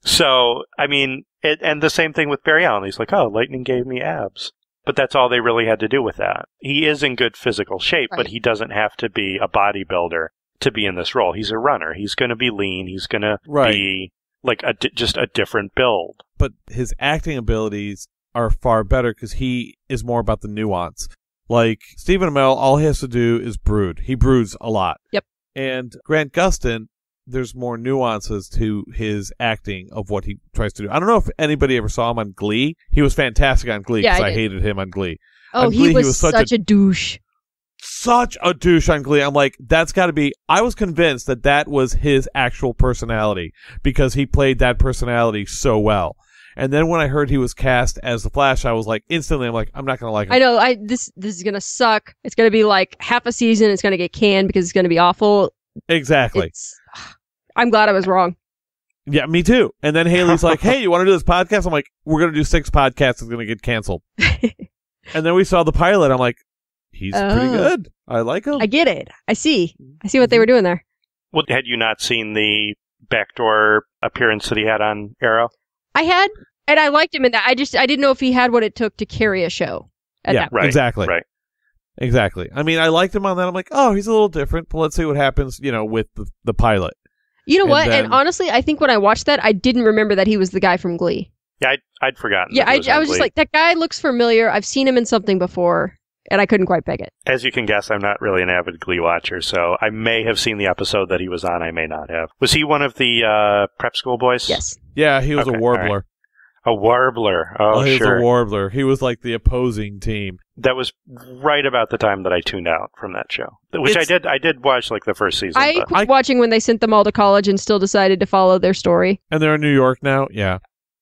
So, I mean, and the same thing with Barry Allen. He's like, oh, lightning gave me abs. But that's all they really had to do with that. He is in good physical shape, but he doesn't have to be a bodybuilder to be in this role. He's a runner. He's going to be lean. He's going to be like just a different build. But his acting abilities are far better because he is more about the nuance. Like Stephen Amell, all he has to do is brood. He broods a lot. Yep. And Grant Gustin, there's more nuances to his acting of what he tries to do. I don't know if anybody ever saw him on Glee. He was fantastic on Glee because I hated him on Glee. Oh, on Glee, he was such a douche. Such a douche on Glee. I'm like, that's got to be... I was convinced that was his actual personality because he played that personality so well. And then when I heard he was cast as the Flash, I was like, instantly, I'm like, I'm not going to like him. I know. This is going to suck. It's going to be like half a season. It's going to get canned because it's going to be awful. Exactly. I'm glad I was wrong. Yeah, me too. And then Haley's like, hey, you want to do this podcast? I'm like, we're going to do 6 podcasts. It's going to get canceled. And then we saw the pilot. I'm like, he's pretty good. I like him. I get it. I see what they were doing there. Well, had you not seen the backdoor appearance that he had on Arrow? I had, and I liked him in that. I didn't know if he had what it took to carry a show. Exactly. Right. Exactly. I mean, I liked him on that. I'm like, oh, he's a little different, but let's see what happens, with the pilot. You know what? And honestly, I think when I watched that, I didn't remember that he was the guy from Glee. Yeah, I'd forgotten. Yeah, I was just like, that guy looks familiar. I've seen him in something before, and I couldn't quite peg it. As you can guess, I'm not really an avid Glee watcher, so I may have seen the episode that he was on. I may not have. Was he one of the prep school boys? Yes. Yeah, he was a warbler. A warbler. Oh, he sure. was a warbler. He was like the opposing team. That was right about the time that I tuned out from that show, which I did watch like the first season. I quit watching when they sent them all to college and still decided to follow their story. And they're in New York now? Yeah.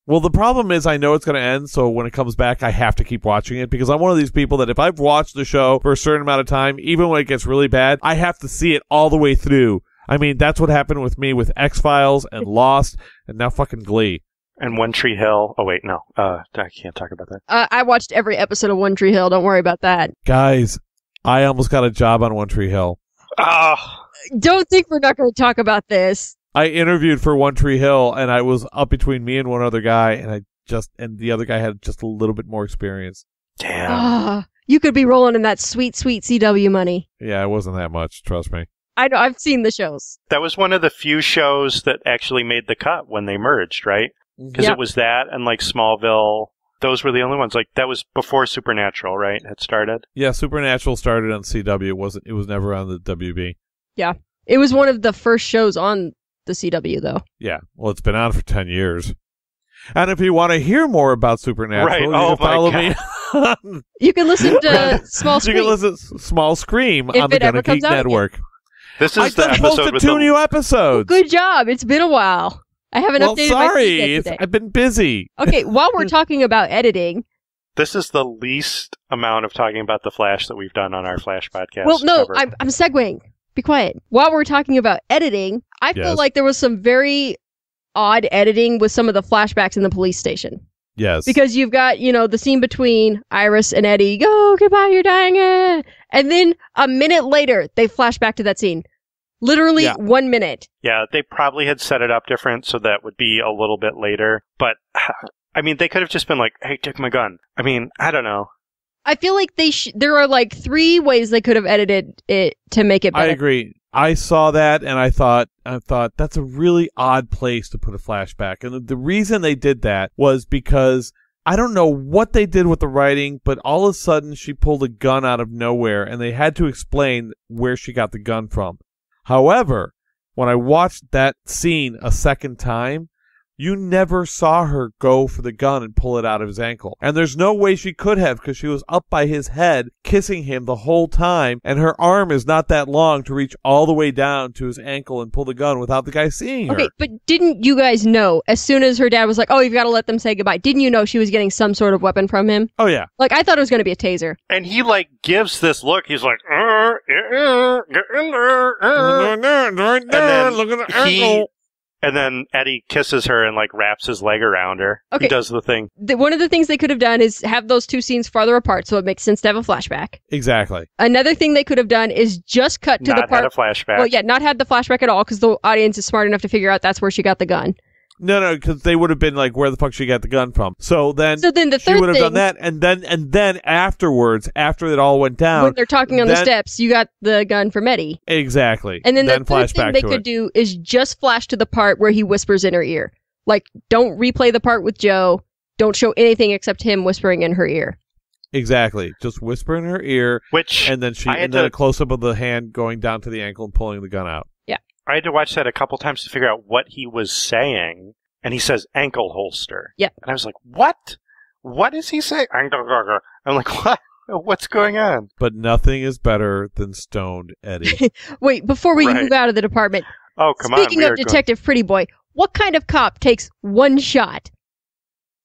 Well, the problem is I know it's going to end, so when it comes back, I have to keep watching it because I'm one of these people that if I've watched the show for a certain amount of time, even when it gets really bad, I have to see it all the way through. I mean, that's what happened with me with X-Files and Lost and now fucking Glee. And One Tree Hill. Oh, wait, no. I can't talk about that. I watched every episode of One Tree Hill. Don't worry about that. Guys, I almost got a job on One Tree Hill. Don't think we're not going to talk about this. I interviewed for One Tree Hill, and I was up between me and one other guy, and the other guy had just a little bit more experience. Damn. You could be rolling in that sweet, sweet CW money. Yeah, it wasn't that much, trust me. I know, I've seen the shows. That was one of the few shows that actually made the cut when they merged, right? Because it was that and like Smallville. Those were the only ones. Like that was before Supernatural, right? Had started. Yeah, Supernatural started on CW. It was never on the WB. Yeah, it was one of the first shows on the CW, though. Yeah, well, it's been on for 10 years. And if you want to hear more about Supernatural, you can follow me. You can listen to Small Scream. You can listen to Small Scream on the GonnaGeek Network. This is the episode posted with 2 new episodes. Good job. It's been a while. I haven't updated my feed today. I've been busy. Okay, while we're talking about editing. This is the least amount of talking about the Flash that we've done on our Flash podcast. Well, no, I'm segueing. Be quiet. While we're talking about editing, I feel like there was some very odd editing with some of the flashbacks in the police station. Yes. Because you've got, the scene between Iris and Eddie. Go, goodbye, you're dying. And then a minute later, they flash back to that scene. Literally 1 minute. Yeah, they probably had set it up different, so that would be a little bit later. But, I mean, they could have just been like, hey, take my gun. I mean, I don't know. I feel like there are like 3 ways they could have edited it to make it better. I agree. I saw that and I thought that's a really odd place to put a flashback. And the reason they did that was because I don't know what they did with the writing, but all of a sudden she pulled a gun out of nowhere and they had to explain where she got the gun from. However, when I watched that scene a second time, you never saw her go for the gun and pull it out of his ankle. And there's no way she could have because she was up by his head kissing him the whole time, and her arm is not that long to reach all the way down to his ankle and pull the gun without the guy seeing her. Okay, but didn't you guys know, as soon as her dad was like, oh, you've got to let them say goodbye, didn't you know she was getting some sort of weapon from him? Oh, yeah. Like, I thought it was going to be a taser. And he, gives this look. He's like, get in there. Right there, look at the ankle. And then Eddie kisses her and, like, wraps his leg around her. Okay. He does the thing. One of the things they could have done is have those two scenes farther apart, so it makes sense to have a flashback. Exactly. Another thing they could have done is just cut to the part... Not had a flashback. Well, yeah, not had the flashback at all, because the audience is smart enough to figure out that's where she got the gun. No, because they would have been like, where the fuck she got the gun from? So then the third she would have thing, done that, and then afterwards, after it all went down, when they're talking on the steps, you got the gun from Eddie. Exactly. And then the third thing they could do is just flash to the part where he whispers in her ear. Like, don't replay the part with Joe. Don't show anything except him whispering in her ear. Exactly. Just whisper in her ear, and then a close up of the hand going down to the ankle and pulling the gun out. Yeah. I had to watch that a couple times to figure out what he was saying, and he says ankle holster. Yeah. And I was like, what? What is he saying? I'm like, what? What's going on? But nothing is better than stoned Eddie. Wait, before we move out of the department. Oh, come on. Speaking of Detective Pretty Boy, what kind of cop takes one shot?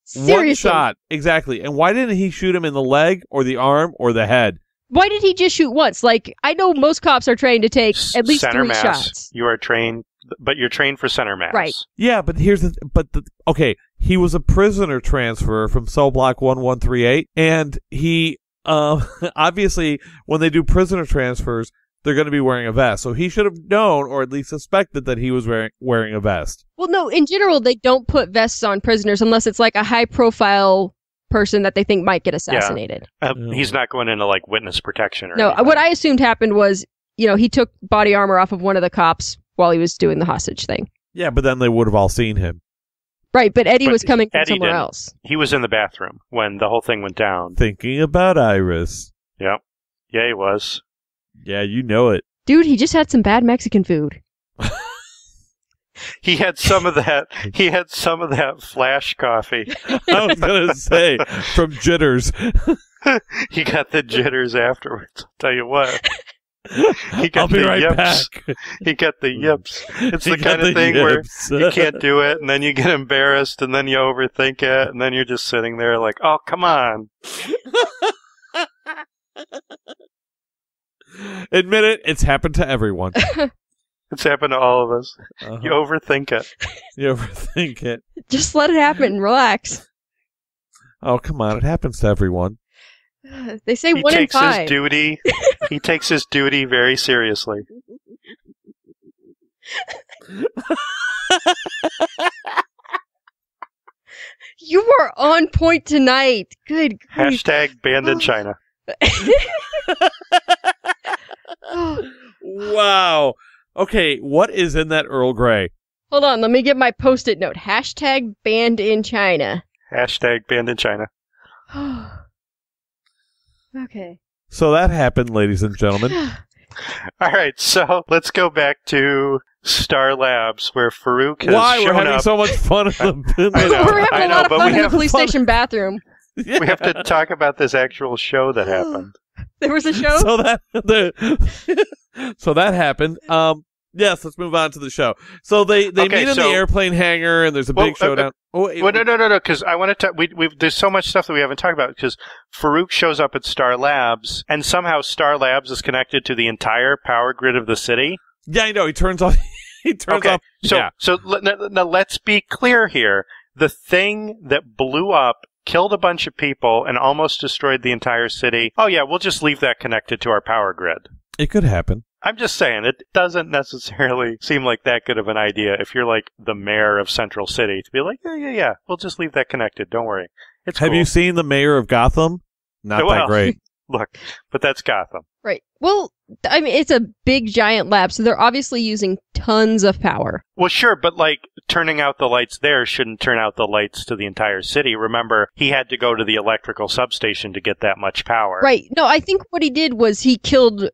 Seriously. One shot. Exactly. And why didn't he shoot him in the leg or the arm or the head? Why did he just shoot once? Like, I know most cops are trained to take at least center 3 mass. shots. You are trained, but you're trained for center mass. Right. Yeah, but okay, he was a prisoner transfer from cell block 1138, and he, obviously, when they do prisoner transfers, they're going to be wearing a vest. So he should have known, or at least suspected, that he was wearing a vest. Well, no, in general, they don't put vests on prisoners unless it's like a high-profile person that they think might get assassinated. Yeah. He's not going into, like, witness protection or No, anything. what I assumed happened was, he took body armor off of one of the cops while he was doing the hostage thing. Yeah, but then they would have all seen him. Right, but Eddie was coming from somewhere else. He was in the bathroom when the whole thing went down. Thinking about Iris. Yep. Yeah, he was. Yeah, you know it. Dude, he just had some bad Mexican food. He had some of that. He had some of that flash coffee. I was gonna say from Jitters. He got the jitters afterwards. I'll tell you what. I'll be right back. He got the yips. It's the kind of thing where you can't do it, and then you get embarrassed, and then you overthink it, and then you're just sitting there like, "Oh, come on." Admit it. It's happened to everyone. It's happened to all of us. Uh-huh. You overthink it. You overthink it. Just let it happen. Relax. Oh, come on. It happens to everyone. They say 1 in 5. He takes his duty very seriously. You are on point tonight. Good grief. # banned in China. Wow. Okay, what is in that Earl Grey? Hold on, let me get my post-it note. # banned in China. # banned in China. Okay. So that happened, ladies and gentlemen. All right, so let's go back to Star Labs, where Farouk has Why? We're shown having up. So much fun in the We're having a lot of fun in the police station bathroom. Yeah. We have to talk about this actual show that happened. There was a show? So that happened. Yes, let's move on to the show. So they meet in the airplane hangar, and there's a big showdown. No, because I want to talk. There's so much stuff that we haven't talked about, because Farouk shows up at Star Labs, and somehow Star Labs is connected to the entire power grid of the city. Yeah, I know. He turns off. Off. So now let's be clear here. The thing that blew up, killed a bunch of people, and almost destroyed the entire city. Oh yeah, we'll just leave that connected to our power grid. It could happen. I'm just saying, it doesn't necessarily seem like that good of an idea if you're like the mayor of Central City to be like, yeah, we'll just leave that connected. Don't worry. It's Have cool. you seen the mayor of Gotham? Not that great. Look, but that's Gotham. Right. Well, I mean, it's a big, giant lab, so they're obviously using tons of power. Well, sure, but like turning out the lights there shouldn't turn out the lights to the entire city. Remember, he had to go to the electrical substation to get that much power. Right. No, I think what he did was he killed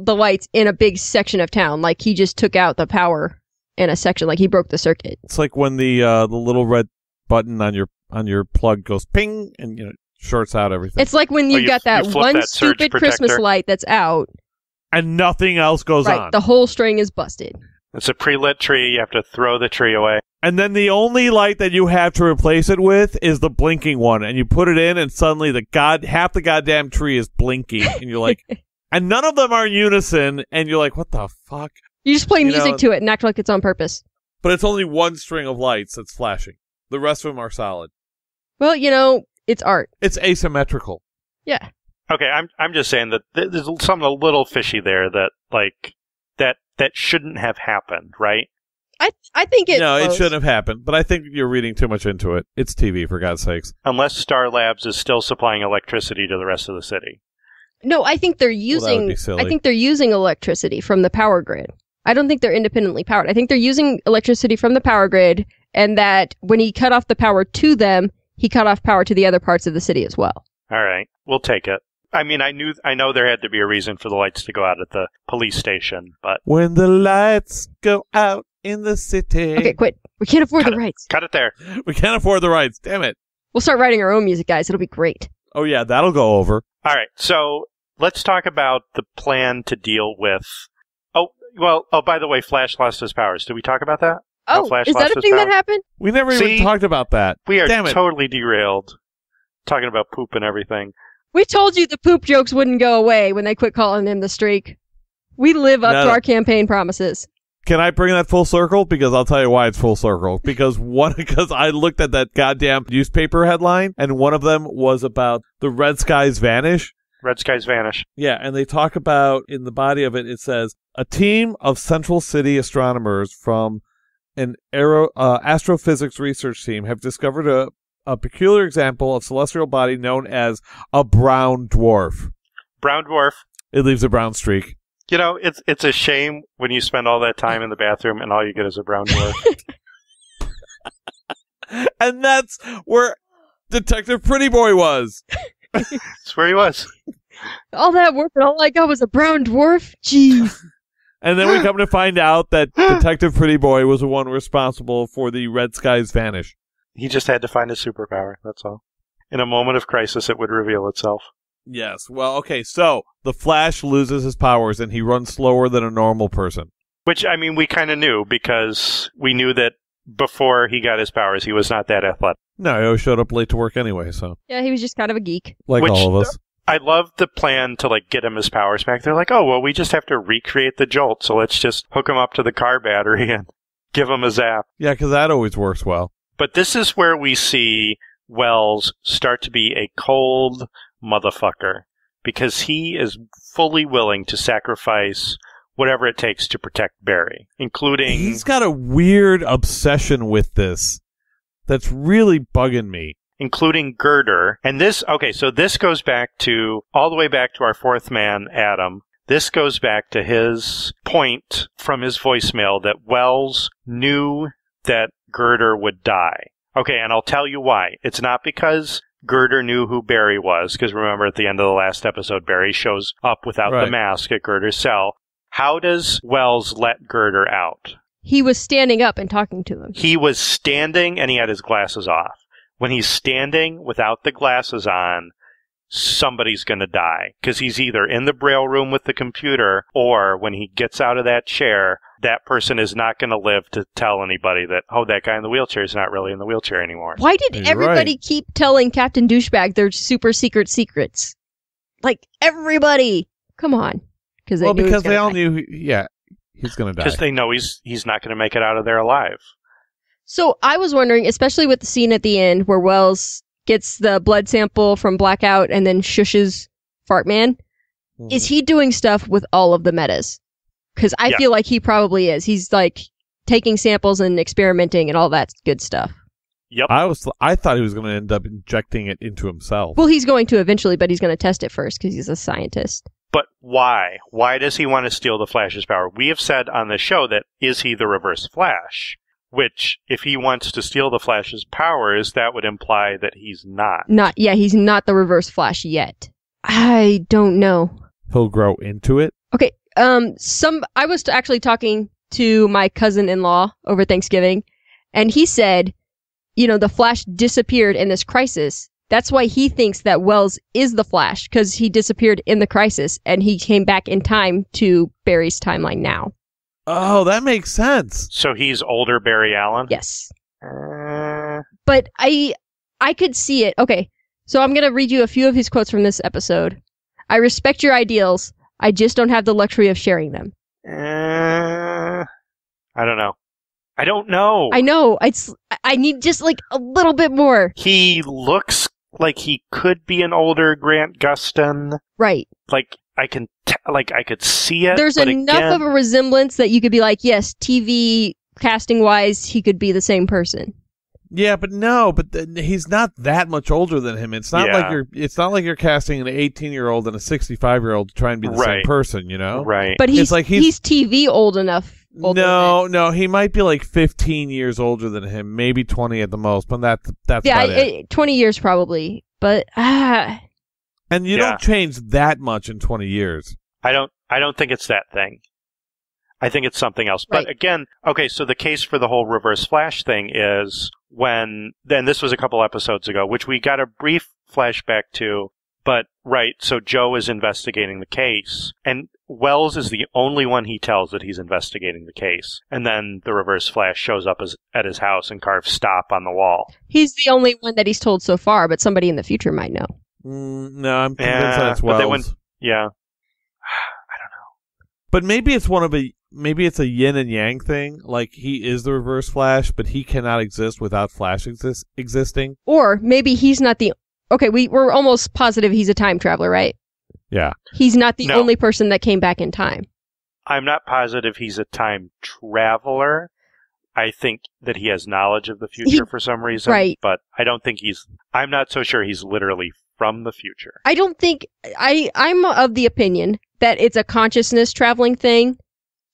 the lights in a big section of town. Like, he just took out the power in a section. Like, he broke the circuit. It's like when the little red button on your plug goes ping and shorts out everything. It's like when you've got that one stupid Christmas light that's out. And nothing else goes on. The whole string is busted. It's a pre-lit tree. You have to throw the tree away. And then the only light that you have to replace it with is the blinking one. And you put it in, and suddenly half the goddamn tree is blinking. And you're like, and none of them are in unison. And you're like, what the fuck? You just play music to it and act like it's on purpose. But it's only one string of lights that's flashing. The rest of them are solid. Well, it's art. It's asymmetrical. Yeah. Okay, I'm just saying that there's something a little fishy there that shouldn't have happened, right? I think it. No, it shouldn't have happened. But I think you're reading too much into it. It's TV, for God's sakes. Unless Star Labs is still supplying electricity to the rest of the city. No, I think they're using. That would be silly. I think they're using electricity from the power grid. I don't think they're independently powered. I think they're using electricity from the power grid, and that when he cut off the power to them, he cut off power to the other parts of the city as well. All right, we'll take it. I mean, I know there had to be a reason for the lights to go out at the police station, but when the lights go out in the city. Okay, quit. We can't afford the rights. Cut it there. We can't afford the rights. Damn it. We'll start writing our own music, guys. It'll be great. Oh yeah, that'll go over. All right, so let's talk about the plan to deal with. By the way, Flash lost his powers. Did we talk about that? Oh, is that a thing that happened? We never even talked about that. We are Damn it. totally derailed. Talking about poop and everything. We told you the poop jokes wouldn't go away when they quit calling him the Streak. We live up to our campaign promises. Can I bring that full circle? Because I'll tell you why it's full circle. Because I looked at that goddamn newspaper headline, and one of them was about the red skies vanish. Red skies vanish. Yeah, and they talk about, in the body of it, it says, a team of Central City astronomers from an astrophysics research team have discovered a peculiar example of celestial body known as a brown dwarf. Brown dwarf. It leaves a brown streak. It's a shame when you spend all that time in the bathroom and all you get is a brown dwarf. And that's where Detective Pretty Boy was. That's where he was. All that work and all I got was a brown dwarf? Jeez. And then we come to find out that Detective Pretty Boy was the one responsible for the red skies vanish. He just had to find a superpower, that's all. In a moment of crisis, it would reveal itself. Yes. Well, okay, so the Flash loses his powers and he runs slower than a normal person. Which, I mean, we kind of knew because we knew that before he got his powers, he was not that athletic. No, he always showed up late to work anyway, so. Yeah, he was just kind of a geek. Like all of us. I love the plan to, get him his powers back. They're like, oh, well, we just have to recreate the jolt, so let's just hook him up to the car battery and give him a zap. Yeah, because that always works well. But this is where we see Wells start to be a cold motherfucker because he is fully willing to sacrifice whatever it takes to protect Barry, including... He's got a weird obsession with this that's really bugging me. Including Girder. And this goes back to, all the way back to our fourth man, Adam. This goes back to his point from his voicemail that Wells knew that Girder would die. Okay, and I'll tell you why. It's not because Girder knew who Barry was, because remember at the end of the last episode, Barry shows up without the mask at Girder's cell. How does Wells let Girder out? He was standing up and talking to him. He was standing and he had his glasses off. When he's standing without the glasses on, somebody's going to die. Because he's either in the Braille room with the computer, or when he gets out of that chair, that person is not going to live to tell anybody that, oh, that guy in the wheelchair is not really in the wheelchair anymore. Why did everybody keep telling Captain Douchebag their super secret secrets? Like, everybody! Come on. Because they all knew, he's going to die. Because they know he's not going to make it out of there alive. So I was wondering, especially with the scene at the end where Wells gets the blood sample from Blackout and then shushes Fartman, is he doing stuff with all of the metas? Because I feel like he probably is. He's taking samples and experimenting and all that good stuff. Yep. I thought he was going to end up injecting it into himself. Well, he's going to eventually, but he's going to test it first because he's a scientist. But why? Why does he want to steal the Flash's power? We have said on the show that, is he the Reverse Flash? Which, if he wants to steal the Flash's powers, that would imply that he's not. He's not the Reverse Flash yet. I don't know. He'll grow into it? Okay, I was actually talking to my cousin-in-law over Thanksgiving, and he said, the Flash disappeared in this crisis. That's why he thinks that Wells is the Flash, because he disappeared in the crisis, and he came back in time to Barry's timeline now. Oh, that makes sense. So he's older Barry Allen? Yes. But I could see it. Okay, so I'm going to read you a few of his quotes from this episode. I respect your ideals. I just don't have the luxury of sharing them. I don't know. I don't know. I know. I need just like a little bit more. He looks like he could be an older Grant Gustin. Right. Like I could see it. There's enough of a resemblance that you could be like, yes, TV casting wise, he could be the same person. Yeah, but no, he's not that much older than him. It's not like you're casting an 18-year-old and a 65-year-old to try and be the same person, you know? Right. But he's TV old enough. No, he might be like 15 years older than him, maybe 20 at the most, but that's about it. 20 years probably, but And you don't change that much in 20 years. I don't think it's that thing. I think it's something else. But again, okay, so the case for the whole Reverse Flash thing is then this was a couple episodes ago, which we got a brief flashback to, but so Joe is investigating the case, and Wells is the only one he tells that he's investigating the case. And then the Reverse Flash shows up at his house and carves stop on the wall. He's the only one that he's told so far, but somebody in the future might know. No, I'm convinced that it's Wells. I don't know. But maybe it's a yin and yang thing. Like, he is the Reverse Flash, but he cannot exist without Flash existing. Or maybe he's not the... Okay, we're almost positive he's a time traveler, right? Yeah. He's not the only person that came back in time. I'm not positive he's a time traveler. I think that he has knowledge of the future for some reason. Right. But I don't think I'm not so sure he's literally from the future. I don't think... I'm of the opinion that it's a consciousness traveling thing.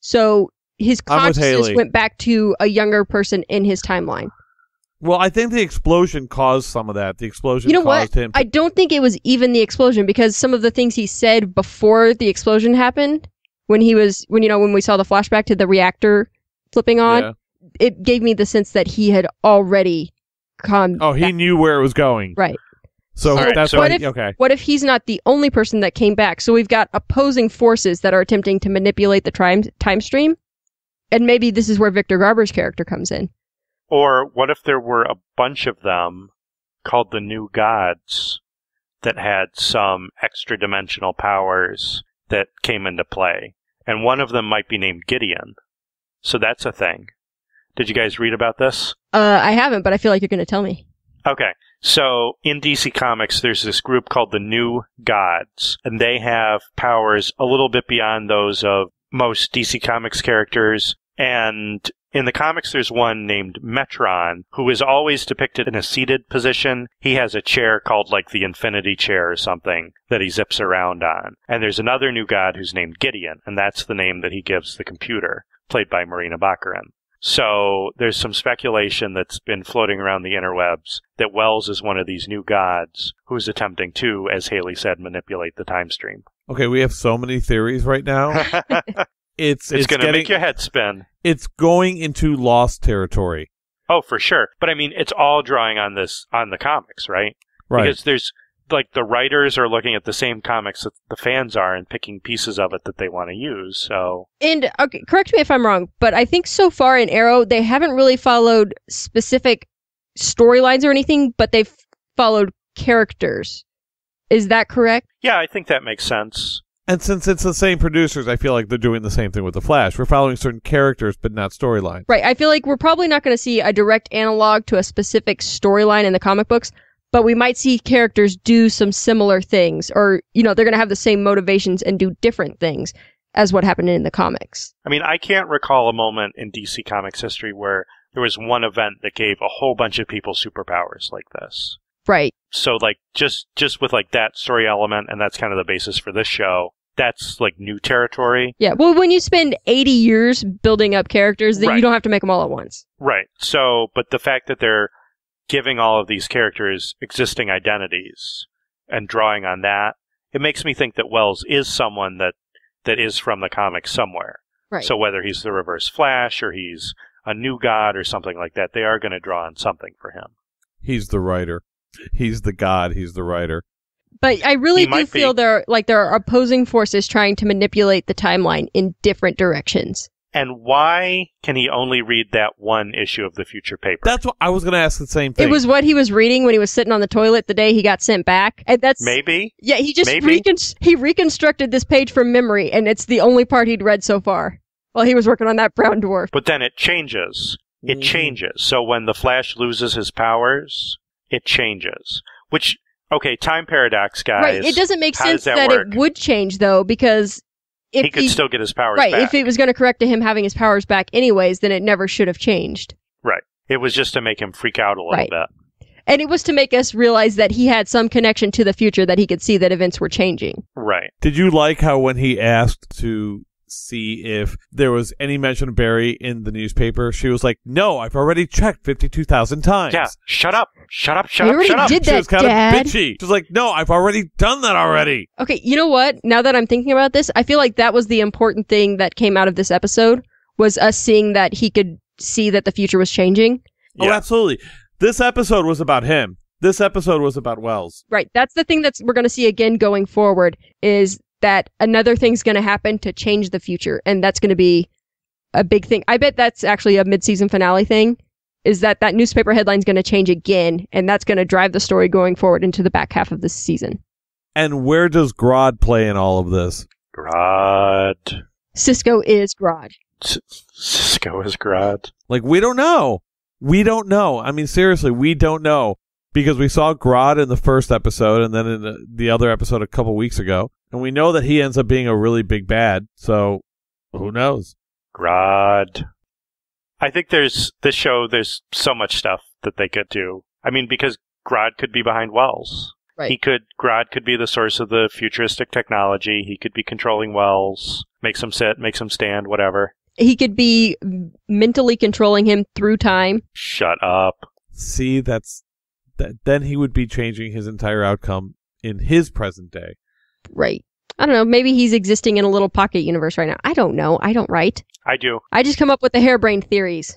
So his consciousness went back to a younger person in his timeline. Well, I think the explosion caused some of that. The explosion caused him. I don't think it was even the explosion, because some of the things he said before the explosion happened, when we saw the flashback to the reactor flipping on, it gave me the sense that he had already come. Oh, he knew where it was going. Right. So that's why. Okay. What if he's not the only person that came back? So we've got opposing forces that are attempting to manipulate the time stream, and maybe this is where Victor Garber's character comes in. Or what if there were a bunch of them called the New Gods that had some extra-dimensional powers that came into play? And one of them might be named Gideon. So that's a thing. Did you guys read about this? I haven't, but I feel like you're going to tell me. Okay. So in DC Comics, there's this group called the New Gods, and they have powers a little bit beyond those of most DC Comics characters. And in the comics, there's one named Metron, who is always depicted in a seated position. He has a chair called like the Infinity Chair or something that he zips around on. And there's another new god who's named Gideon, and that's the name that he gives the computer, played by Morena Baccarin. So there's some speculation that's been floating around the interwebs that Wells is one of these new gods who's attempting to, as Haley said, manipulate the time stream. Okay, we have so many theories right now. It's going to make your head spin. It's going into Lost territory. Oh, for sure. But I mean, it's all drawing on the comics, right? Right. Because there's, like, the writers are looking at the same comics that the fans are and picking pieces of it that they want to use, so... And, okay, correct me if I'm wrong, but I think so far in Arrow, they haven't really followed specific storylines or anything, but they've followed characters. Is that correct? Yeah, I think that makes sense. And since it's the same producers, I feel like they're doing the same thing with The Flash. We're following certain characters, but not storylines. Right. I feel like we're probably not going to see a direct analog to a specific storyline in the comic books, but we might see characters do some similar things, or, they're going to have the same motivations and do different things as what happened in the comics. I mean, I can't recall a moment in DC Comics history where there was one event that gave a whole bunch of people superpowers like this. Right. So, like, just with, like, that story element, and that's kind of the basis for this show, that's, like, new territory. Yeah, well, when you spend 80 years building up characters, then you don't have to make them all at once. Right. So, but the fact that they're giving all of these characters existing identities and drawing on that, it makes me think that Wells is someone that is from the comics somewhere. Right. So whether he's the Reverse Flash or he's a new god or something like that, they are going to draw on something for him. He's the writer. He's the god. He's the writer. But I really do feel there are opposing forces trying to manipulate the timeline in different directions. And why can he only read that one issue of the future paper? That's what I was going to ask the same thing. It was what he was reading when he was sitting on the toilet the day he got sent back. And that's maybe. Yeah, he just he reconstructed this page from memory, and it's the only part he'd read so far while he was working on that Brown Dwarf. But then it changes. it changes. So when the Flash loses his powers, it changes. Which, okay, time paradox, guys. Right. It doesn't make sense that work? it would change, though, because if he could still get his powers right, back. if it was going to correct to him having his powers back anyways, then it never should have changed. Right. It was just to make him freak out a little bit. And it was to make us realize that he had some connection to the future, that he could see that events were changing. Right. Did you like how when he asked to see if there was any mention of Barry in the newspaper, she was like, no, I've already checked 52,000 times. Yeah, shut up. Shut up. You already did She that, was kind Dad. of bitchy. She was like, no, I've already done that already. Okay, you know what? Now that I'm thinking about this, I feel like that was the important thing that came out of this episode, was us seeing that he could see that the future was changing. Yeah. Oh, absolutely. This episode was about him. This episode was about Wells. Right. That's the thing that we're going to see again going forward, is that another thing's going to happen to change the future. And that's going to be a big thing. I bet that's actually a mid-season finale thing, is that newspaper headline's going to change again. And that's going to drive the story going forward into the back half of this season. And where does Grodd play in all of this? Grodd. Cisco is Grodd. Cisco is Grodd. Like, we don't know. We don't know. I mean, seriously, we don't know. Because we saw Grodd in the first episode and then in the other episode a couple weeks ago. And we know that he ends up being a really big bad. So, who knows? Grodd. I think there's so much stuff that they could do. I mean, because Grodd could be behind Wells. Right. Grodd could be the source of the futuristic technology. He could be controlling Wells, makes him sit, makes him stand, whatever. He could be mentally controlling him through time. Shut up. See, then he would be changing his entire outcome in his present day. Right. I don't know. Maybe he's existing in a little pocket universe right now. I don't know. I don't write. I do. I just come up with the harebrained theories.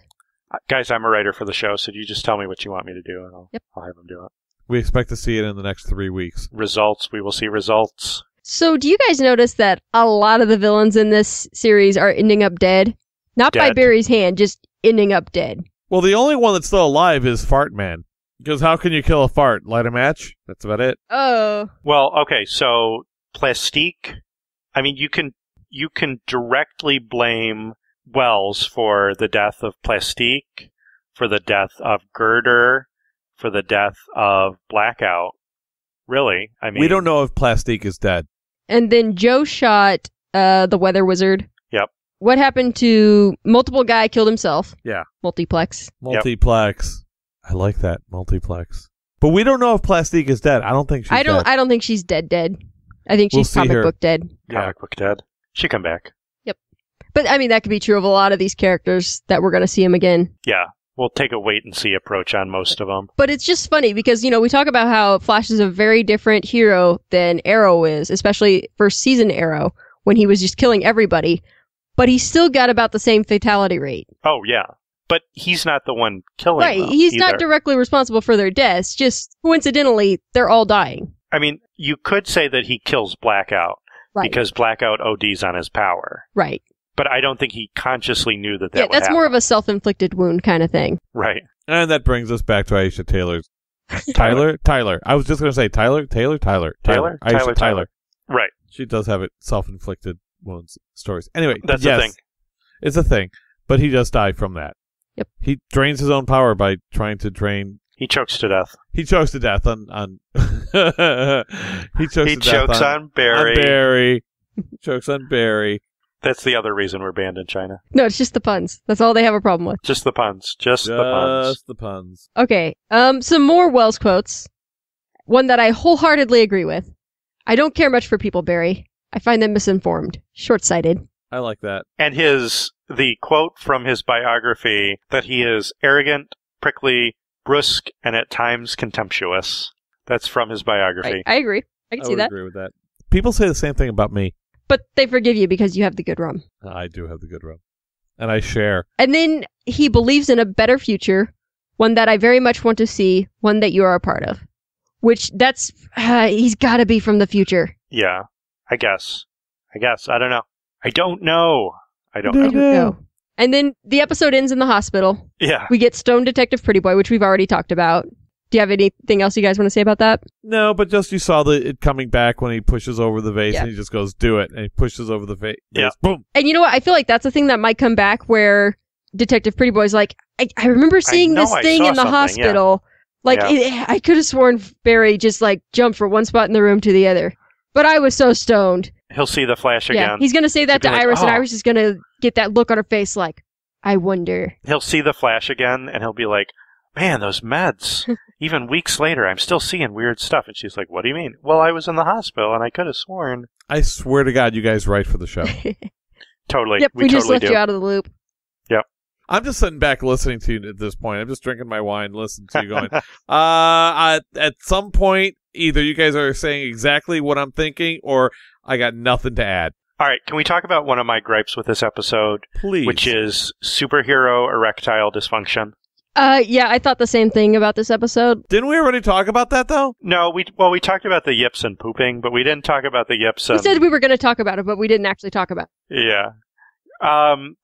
Guys, I'm a writer for the show, so you just tell me what you want me to do, and I'll have them do it. We expect to see it in the next 3 weeks. Results. We will see results. So do you guys notice that a lot of the villains in this series are ending up dead? Not by Barry's hand, just ending up dead. Well, the only one that's still alive is Fart Man. Because how can you kill a fart? Light a match? That's about it. Oh. Well, okay, so Plastique, I mean, you can directly blame Wells for the death of Plastique, for the death of Girder, for the death of Blackout. Really? I mean, we don't know if Plastique is dead. And then Joe shot the weather wizard. Yep. What happened to Multiple Guy killed himself? Yeah. Multiplex. Multiplex. Yep. I like that. Multiplex. But we don't know if Plastique is dead. I don't think she's dead. I don't think she's dead. I think she's comic book dead. Comic book dead. She come back. Yep. But I mean, that could be true of a lot of these characters that we're going to see them again. Yeah. We'll take a wait and see approach on most of them. But it's just funny because, we talk about how Flash is a very different hero than Arrow is, especially first season Arrow, when he was just killing everybody. But he still got about the same fatality rate. Oh, yeah. But he's not the one killing them. Right. He's either. not directly responsible for their deaths. Just coincidentally, they're all dying. I mean, you could say that he kills Blackout because Blackout ODs on his power. Right. But I don't think he consciously knew that would happen. Yeah, that's more of a self-inflicted wound kind of thing. Right. And that brings us back to Aisha Taylor's. Tyler. I was just going to say Tyler. Aisha Tyler. Right. She does have it self-inflicted wounds stories. Anyway, that's a thing. It's a thing. But he does die from that. Yep. He drains his own power by trying to drain. He chokes to death. He chokes to death on he chokes on Barry. Barry. Chokes on Barry. That's the other reason we're banned in China. No, it's just the puns. That's all they have a problem with. Just the puns. Just the puns. Okay. Some more Wells quotes. One that I wholeheartedly agree with. I don't care much for people, Barry. I find them misinformed. Short-sighted. I like that. And the quote from his biography that he is arrogant, prickly, brusque, and at times contemptuous. That's from his biography. I agree. I can see that. I agree with that. People say the same thing about me. But they forgive you because you have the good rum. I do have the good rum. And I share. And then he believes in a better future, one that I very much want to see, one that you are a part of. Which, he's got to be from the future. Yeah, I guess. I don't know. I don't know. And then the episode ends in the hospital. Yeah. We get Stone Detective Pretty Boy, which we've already talked about. Do you have anything else you guys want to say about that? No, but just you saw it coming back when he pushes over the vase and he just goes, do it. And he pushes over the vase. Yeah. Boom. And you know what? I feel like that's a thing that might come back where Detective Pretty Boy's like, I remember seeing this thing in the hospital. Yeah. I could have sworn Barry just like jumped from one spot in the room to the other. But I was so stoned. He'll see the Flash again. He's going to say that to Iris, and Iris is going to get that look on her face like, I wonder. He'll see the Flash again, and he'll be like, man, those meds. Even weeks later, I'm still seeing weird stuff. And she's like, what do you mean? Well, I was in the hospital, and I could have sworn. I swear to God, you guys write for the show. Totally. Yep, we just totally left you out of the loop. Yep. I'm just sitting back listening to you at this point. I'm just drinking my wine, listening to you going. At some point, either you guys are saying exactly what I'm thinking, or I got nothing to add. All right, can we talk about one of my gripes with this episode? Please. Which is superhero erectile dysfunction. Yeah, I thought the same thing about this episode. Didn't we already talk about that, though? No, we talked about the yips and pooping, but we didn't talk about the yips and... We said we were going to talk about it, but we didn't actually talk about it. Yeah.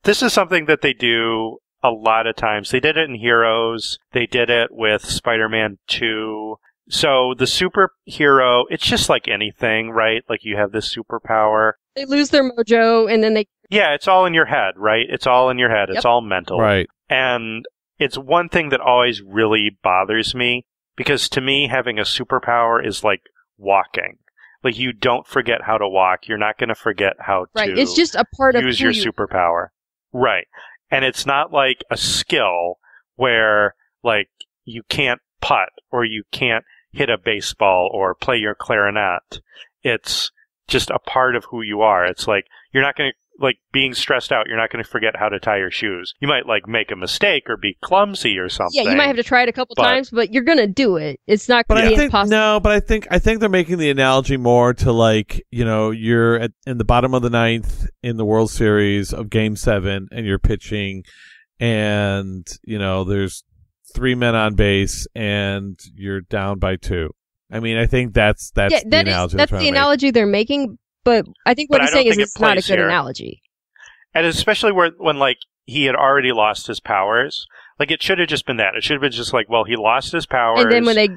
This is something that they do a lot of times. They did it in Heroes. They did it with Spider-Man 2. So the superhero, it's just like anything, right? Like you have this superpower. They lose their mojo, and then they... Yeah, it's all in your head, right? It's all in your head. It's all mental. Right. And it's one thing that always really bothers me, because to me, having a superpower is like walking. Like, you don't forget how to walk. You're not going to forget how to it's just a part of use your superpower. Right. And it's not like a skill where, like, you can't putt or you can't hit a baseball or play your clarinet. It's just a part of who you are. It's like, you're not going to, like, being stressed out, you're not going to forget how to tie your shoes. You might, like, make a mistake or be clumsy or something. Yeah, you might have to try it a couple times, but you're going to do it. It's not going to be impossible. No, but I think they're making the analogy more to, like, you know, you're in the bottom of the ninth in the World Series of Game 7, and you're pitching, and, you know, there's 3 men on base, and you're down by 2. I mean, I think that's the analogy. That's the analogy they're making. But I think what he's saying is it's not a good analogy. And especially when, like, he had already lost his powers. Like, it should have just been that. It should have been just like, well, he lost his powers. And then when they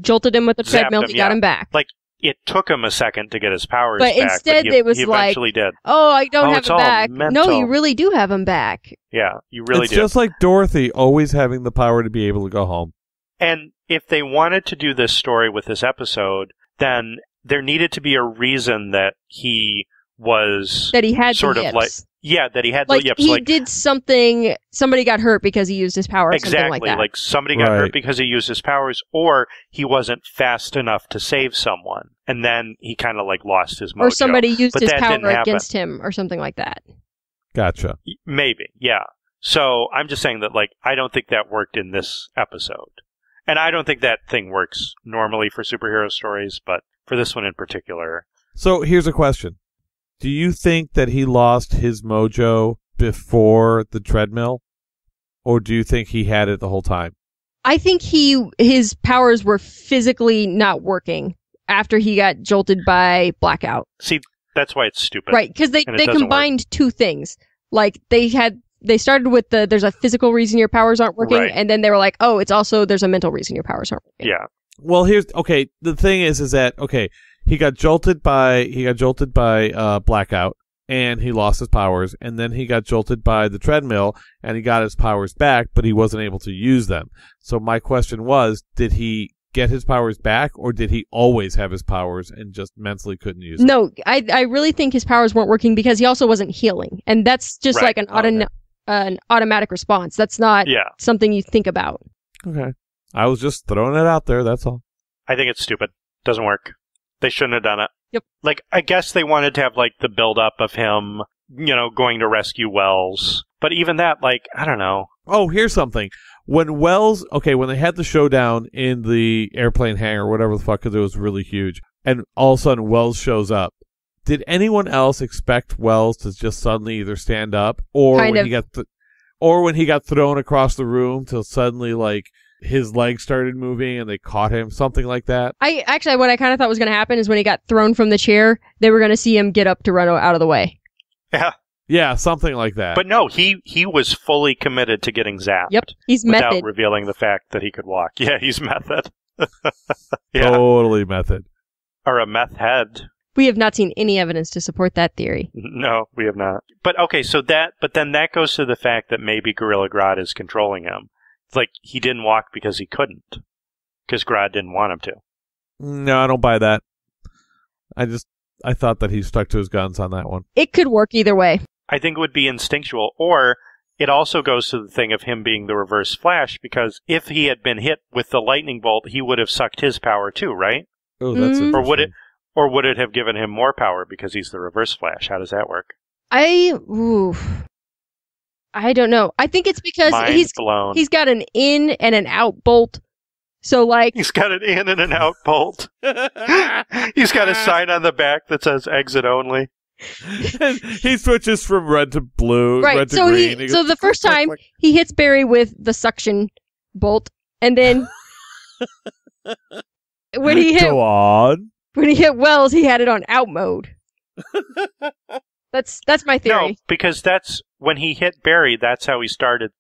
jolted him with the treadmill, he got him back. Like, it took him a second to get his powers back. But instead, it was he like, eventually did. Oh, I don't have him back. Mental. No, you really do have him back. Yeah, you really do. It's just like Dorothy always having the power to be able to go home. And if they wanted to do this story with this episode, then there needed to be a reason that he was... That he had sort the of yips. like... Yeah, that he had like, the yips. He did something... Somebody got hurt because he used his powers, exactly, something like that. Like somebody got hurt because he used his powers, or he wasn't fast enough to save someone. And then he kind of, like, lost his mojo. Or somebody used his power against him, or something like that. Gotcha. Maybe, yeah. So I'm just saying that, like, I don't think that worked in this episode. And I don't think that thing works normally for superhero stories, but for this one in particular. So here's a question. Do you think that he lost his mojo before the treadmill? Or do you think he had it the whole time? I think his powers were physically not working after he got jolted by Blackout. See, that's why it's stupid. Right, because they combined two things. Like, they started with there's a physical reason your powers aren't working, and then they were like, oh, it's also there's a mental reason your powers aren't working. Yeah. Well, the thing is that, okay, he got jolted by Blackout, and he lost his powers, and then he got jolted by the treadmill, and he got his powers back, but he wasn't able to use them. So my question was, did he get his powers back, or did he always have his powers and just mentally couldn't use them? No, I really think his powers weren't working because he also wasn't healing, and that's just like an automatic response. That's not something you think about. Okay. I was just throwing it out there, that's all. I think it's stupid. Doesn't work. They shouldn't have done it. Yep. Like, I guess they wanted to have, like, the build-up of him, you know, going to rescue Wells. But even that, like, I don't know. Oh, here's something. When they had the showdown in the airplane hangar, whatever the fuck, because it was really huge, and all of a sudden Wells shows up, did anyone else expect Wells to just suddenly either stand up, or when he got thrown across the room to suddenly, like, his legs started moving and they caught him, something like that? What I kind of thought was going to happen is when he got thrown from the chair, they were going to see him get up to run out of the way. Yeah. Yeah, something like that. But no, he was fully committed to getting zapped. Yep, he's without method. Revealing the fact that he could walk. Yeah, he's method. Totally method. Or a meth head. We have not seen any evidence to support that theory. No, we have not. But okay, but then that goes to the fact that maybe Gorilla Grodd is controlling him. It's like he didn't walk because he couldn't. Because Grodd didn't want him to. No, I don't buy that. I thought that he stuck to his guns on that one. It could work either way. I think it would be instinctual, or it also goes to the thing of him being the Reverse Flash, because if he had been hit with the lightning bolt, he would have sucked his power too, right? Oh, that's interesting. Or would it have given him more power because he's the Reverse Flash? How does that work? I don't know. I think it's because he's got an in and an out bolt. So, like... He's got an in and an out bolt. He's got a sign on the back that says exit only. And he switches from red to blue, right. red to green. So the first time, he hits Barry with the suction bolt, and then... when he hit Wells, he had it on out mode. That's my theory. No, because that's... When he hit Barry, that's how he started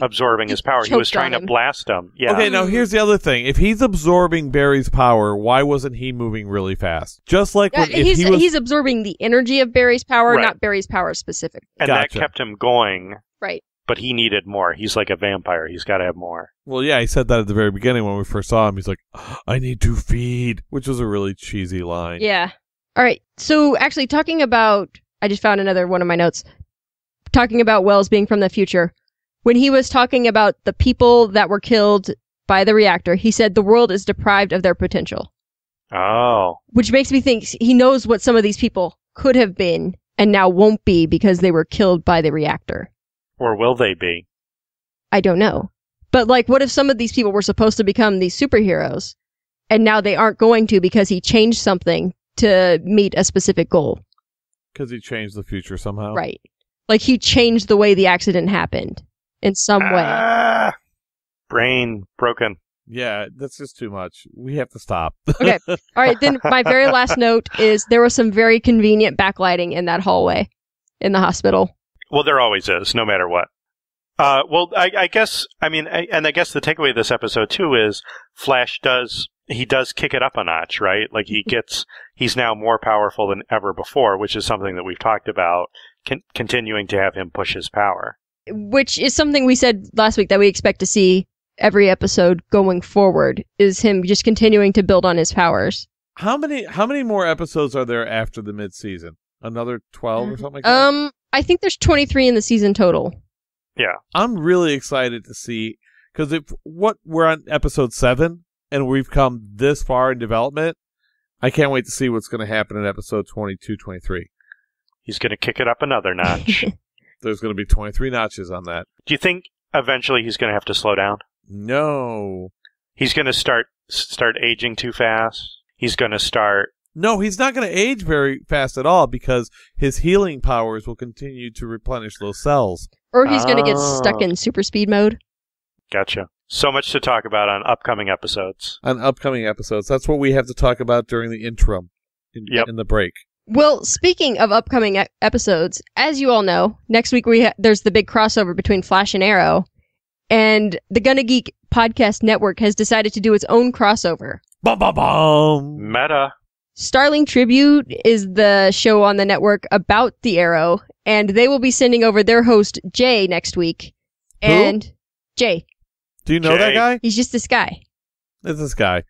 absorbing his power. He was trying to blast him. Yeah. Okay, now here's the other thing. If he's absorbing Barry's power, why wasn't he moving really fast? Just like he's absorbing the energy of Barry's power, not Barry's power specifically. And that kept him going. Right. But he needed more. He's like a vampire. He's got to have more. Well, yeah, he said that at the very beginning when we first saw him. He's like, I need to feed, which was a really cheesy line. Yeah. All right. So actually talking about, I just found another one of my notes. Talking about Wells being from the future. When he was talking about the people that were killed by the reactor, he said the world is deprived of their potential. Oh. Which makes me think he knows what some of these people could have been and now won't be because they were killed by the reactor. Or will they be? I don't know. But like, what if some of these people were supposed to become these superheroes and now they aren't going to because he changed something to meet a specific goal? Because he changed the future somehow? Right. Like he changed the way the accident happened. In some way. Brain broken. Yeah, that's just too much. We have to stop. Okay. All right. Then my very last note is there was some very convenient backlighting in that hallway in the hospital. Well, there always is, no matter what. I guess the takeaway of this episode, too, is Flash does kick it up a notch, right? Like he's now more powerful than ever before, which is something that we've talked about, continuing to have him push his power. Which is something we said last week that we expect to see every episode going forward, is him just continuing to build on his powers. How many more episodes are there after the mid-season? Another 12 or something like that? I think there's 23 in the season total. Yeah. I'm really excited to see, because we're on episode 7, and we've come this far in development. I can't wait to see what's going to happen in episode 22, 23. He's going to kick it up another notch. There's going to be 23 notches on that. Do you think eventually he's going to have to slow down? No. He's going to start aging too fast? He's going to start... No, he's not going to age very fast at all because his healing powers will continue to replenish those cells. Or he's going to get stuck in super speed mode. Gotcha. So much to talk about on upcoming episodes. That's what we have to talk about during the interim in the break. Well, speaking of upcoming episodes, as you all know, next week there's the big crossover between Flash and Arrow, and the GonnaGeek podcast network has decided to do its own crossover. Bum, bum, bum. Meta. Starling Tribute is the show on the network about the Arrow, and they will be sending over their host, Jay, next week. Who? And Jay. Do you know that guy? He's just this guy. It's this guy.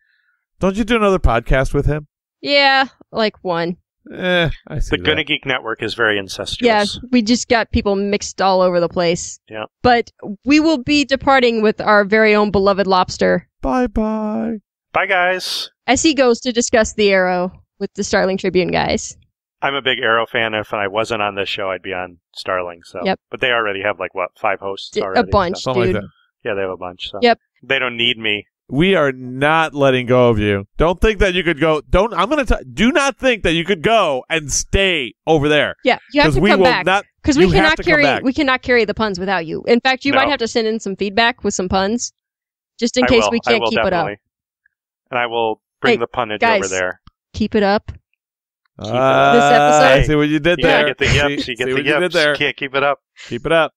Don't you do another podcast with him? Yeah, like one. I see the GonnaGeek network is very incestuous. Yeah, we just got people mixed all over the place. Yeah. But we will be departing with our very own beloved Lobster. Bye-bye. Bye, guys. As he goes to discuss the Arrow with the Starling Tribune guys. I'm a big Arrow fan. If I wasn't on this show, I'd be on Starling. So. Yep. But they already have 5 hosts already. A bunch, so. dude. Like that. Yeah, they have a bunch. So. Yep. They don't need me. We are not letting go of you. Don't think that you could go. Do not think that you could go and stay over there. Yeah, you have to come back because we cannot carry the puns without you. In fact, you might have to send in some feedback with some puns, just in case we can't keep it up. And I will bring the punnage over there. Keep it up. This episode. I see what you did there. You get the yips. You get the yips. You can't keep it up. Keep it up.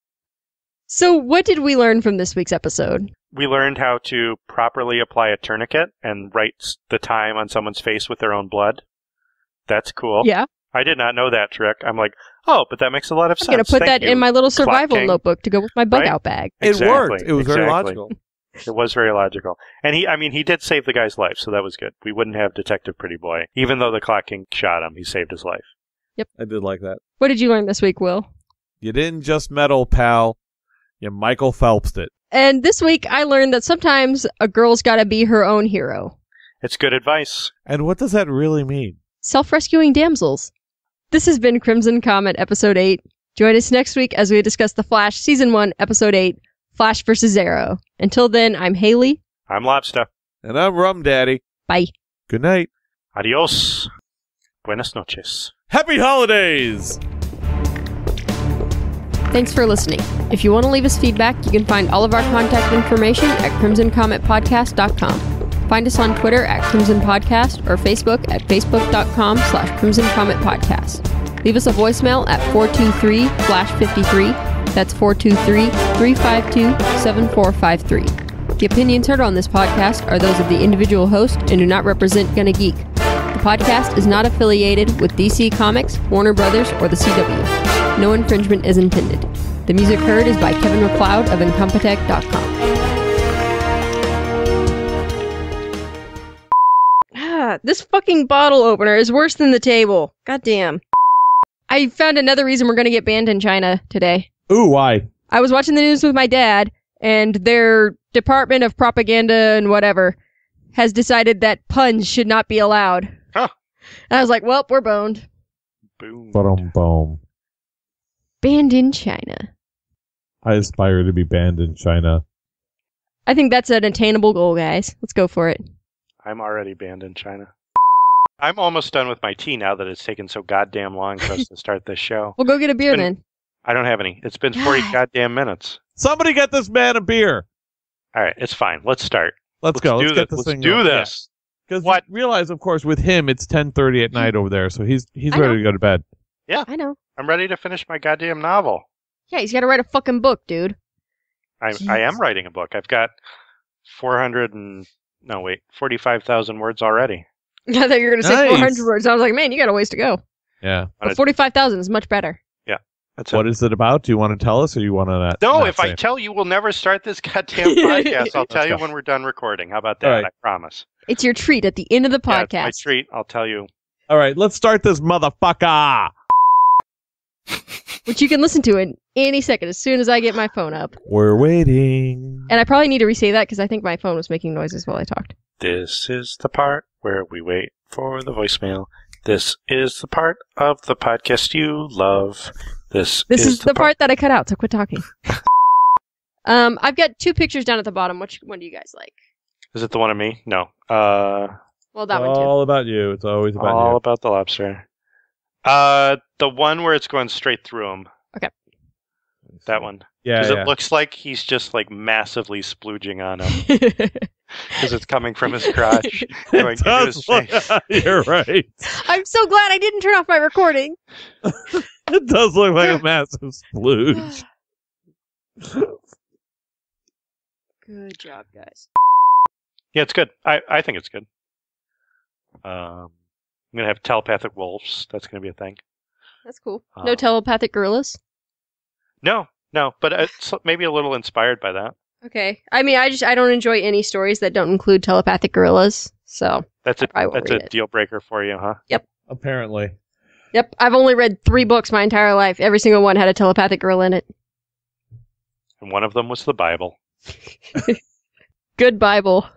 So what did we learn from this week's episode? We learned how to properly apply a tourniquet and write the time on someone's face with their own blood. That's cool. Yeah. I did not know that trick. I'm like, oh, but that makes a lot of sense. I'm going to put Thank that you, in my little survival Clock King. notebook to go with my bug Right? out bag. It Exactly, worked. It was very exactly. logical. It was very logical. And he did save the guy's life, so that was good. We wouldn't have Detective Pretty Boy. Even though the Clock King shot him, he saved his life. I did like that. What did you learn this week, Will? You didn't just meddle, pal. You Michael Phelps'd it. And this week, I learned that sometimes a girl's got to be her own hero. It's good advice. And what does that really mean? Self-rescuing damsels. This has been Crimson Comet, Episode 8. Join us next week as we discuss The Flash, Season 1, Episode 8, Flash vs. Arrow. Until then, I'm Haley. I'm Lobster. And I'm Rum Daddy. Bye. Good night. Adios. Buenas noches. Happy holidays! Thanks for listening. If you want to leave us feedback, you can find all of our contact information at crimsoncometpodcast.com. Find us on Twitter at Crimson Podcast or Facebook at facebook.com/Crimson Comet Podcast. Leave us a voicemail at 423-FLASH53. That's 423-352-7453. The opinions heard on this podcast are those of the individual host and do not represent GonnaGeek. The podcast is not affiliated with DC Comics, Warner Brothers, or the CW. No infringement is intended. The music heard is by Kevin MacLeod of Incompetech.com. This fucking bottle opener is worse than the table. Goddamn. I found another reason we're going to get banned in China today. Ooh, why? I was watching the news with my dad, and their Department of Propaganda and whatever has decided that puns should not be allowed. Huh. And I was like, well, we're boned. Boom. Boom. Banned in China. I aspire to be banned in China. I think that's an attainable goal, guys. Let's go for it. I'm already banned in China. I'm almost done with my tea now that it's taken so goddamn long for us to start this show. We'll go get a beer then. I don't have any. It's been 40 goddamn minutes. Somebody get this man a beer. All right, it's fine. Let's start. Let's go. do Let's get this Let's thing do going. this. Because What? realize, of course, with him, it's 10:30 at night over there, so he's I ready know. to go to bed. I know. I'm ready to finish my goddamn novel. Yeah, he's got to write a fucking book, dude. I am writing a book. I've got 45,000 words already. I thought you were going to say Nice. 400 words. I was like, man, you got a ways to go. Yeah. But 45,000 is much better. That's What is it about? Do you want to tell us, or you want to not? No, not if say? I tell you we'll never start this goddamn podcast, I'll tell you go. when we're done recording. How about that? All right. I promise. It's your treat at the end of the Yeah, it's podcast. my treat. I'll tell you. All right, let's start this motherfucker. Which you can listen to in any second as soon as I get my phone up. We're waiting. And I probably need to re-say that because I think my phone was making noises while I talked. This is the part where we wait for the voicemail. This is the part of the podcast you love. This is the part that I cut out, so quit talking. I've got two pictures down at the bottom. Which one do you guys like? Is it the one of me? No. Well, that one too. All about you. It's always about All you. about the lobster. The one where it's going straight through him. Okay. That one. Yeah, Because yeah. it looks like he's just like massively splooging on him. Because it's coming from his crotch. Going It into his does look- face. You're right. I'm so glad I didn't turn off my recording. It does look like a massive splooge. Good job, guys. Yeah, it's good. I think it's good. I'm going to have telepathic wolves. That's going to be a thing. That's cool. No telepathic gorillas? No, but it's maybe a little inspired by that. Okay. I mean, I don't enjoy any stories that don't include telepathic gorillas, so That's I won't read a it. deal breaker for you, huh? Apparently. Yep, I've only read 3 books my entire life. Every single one had a telepathic gorilla in it. And one of them was the Bible. Good Bible.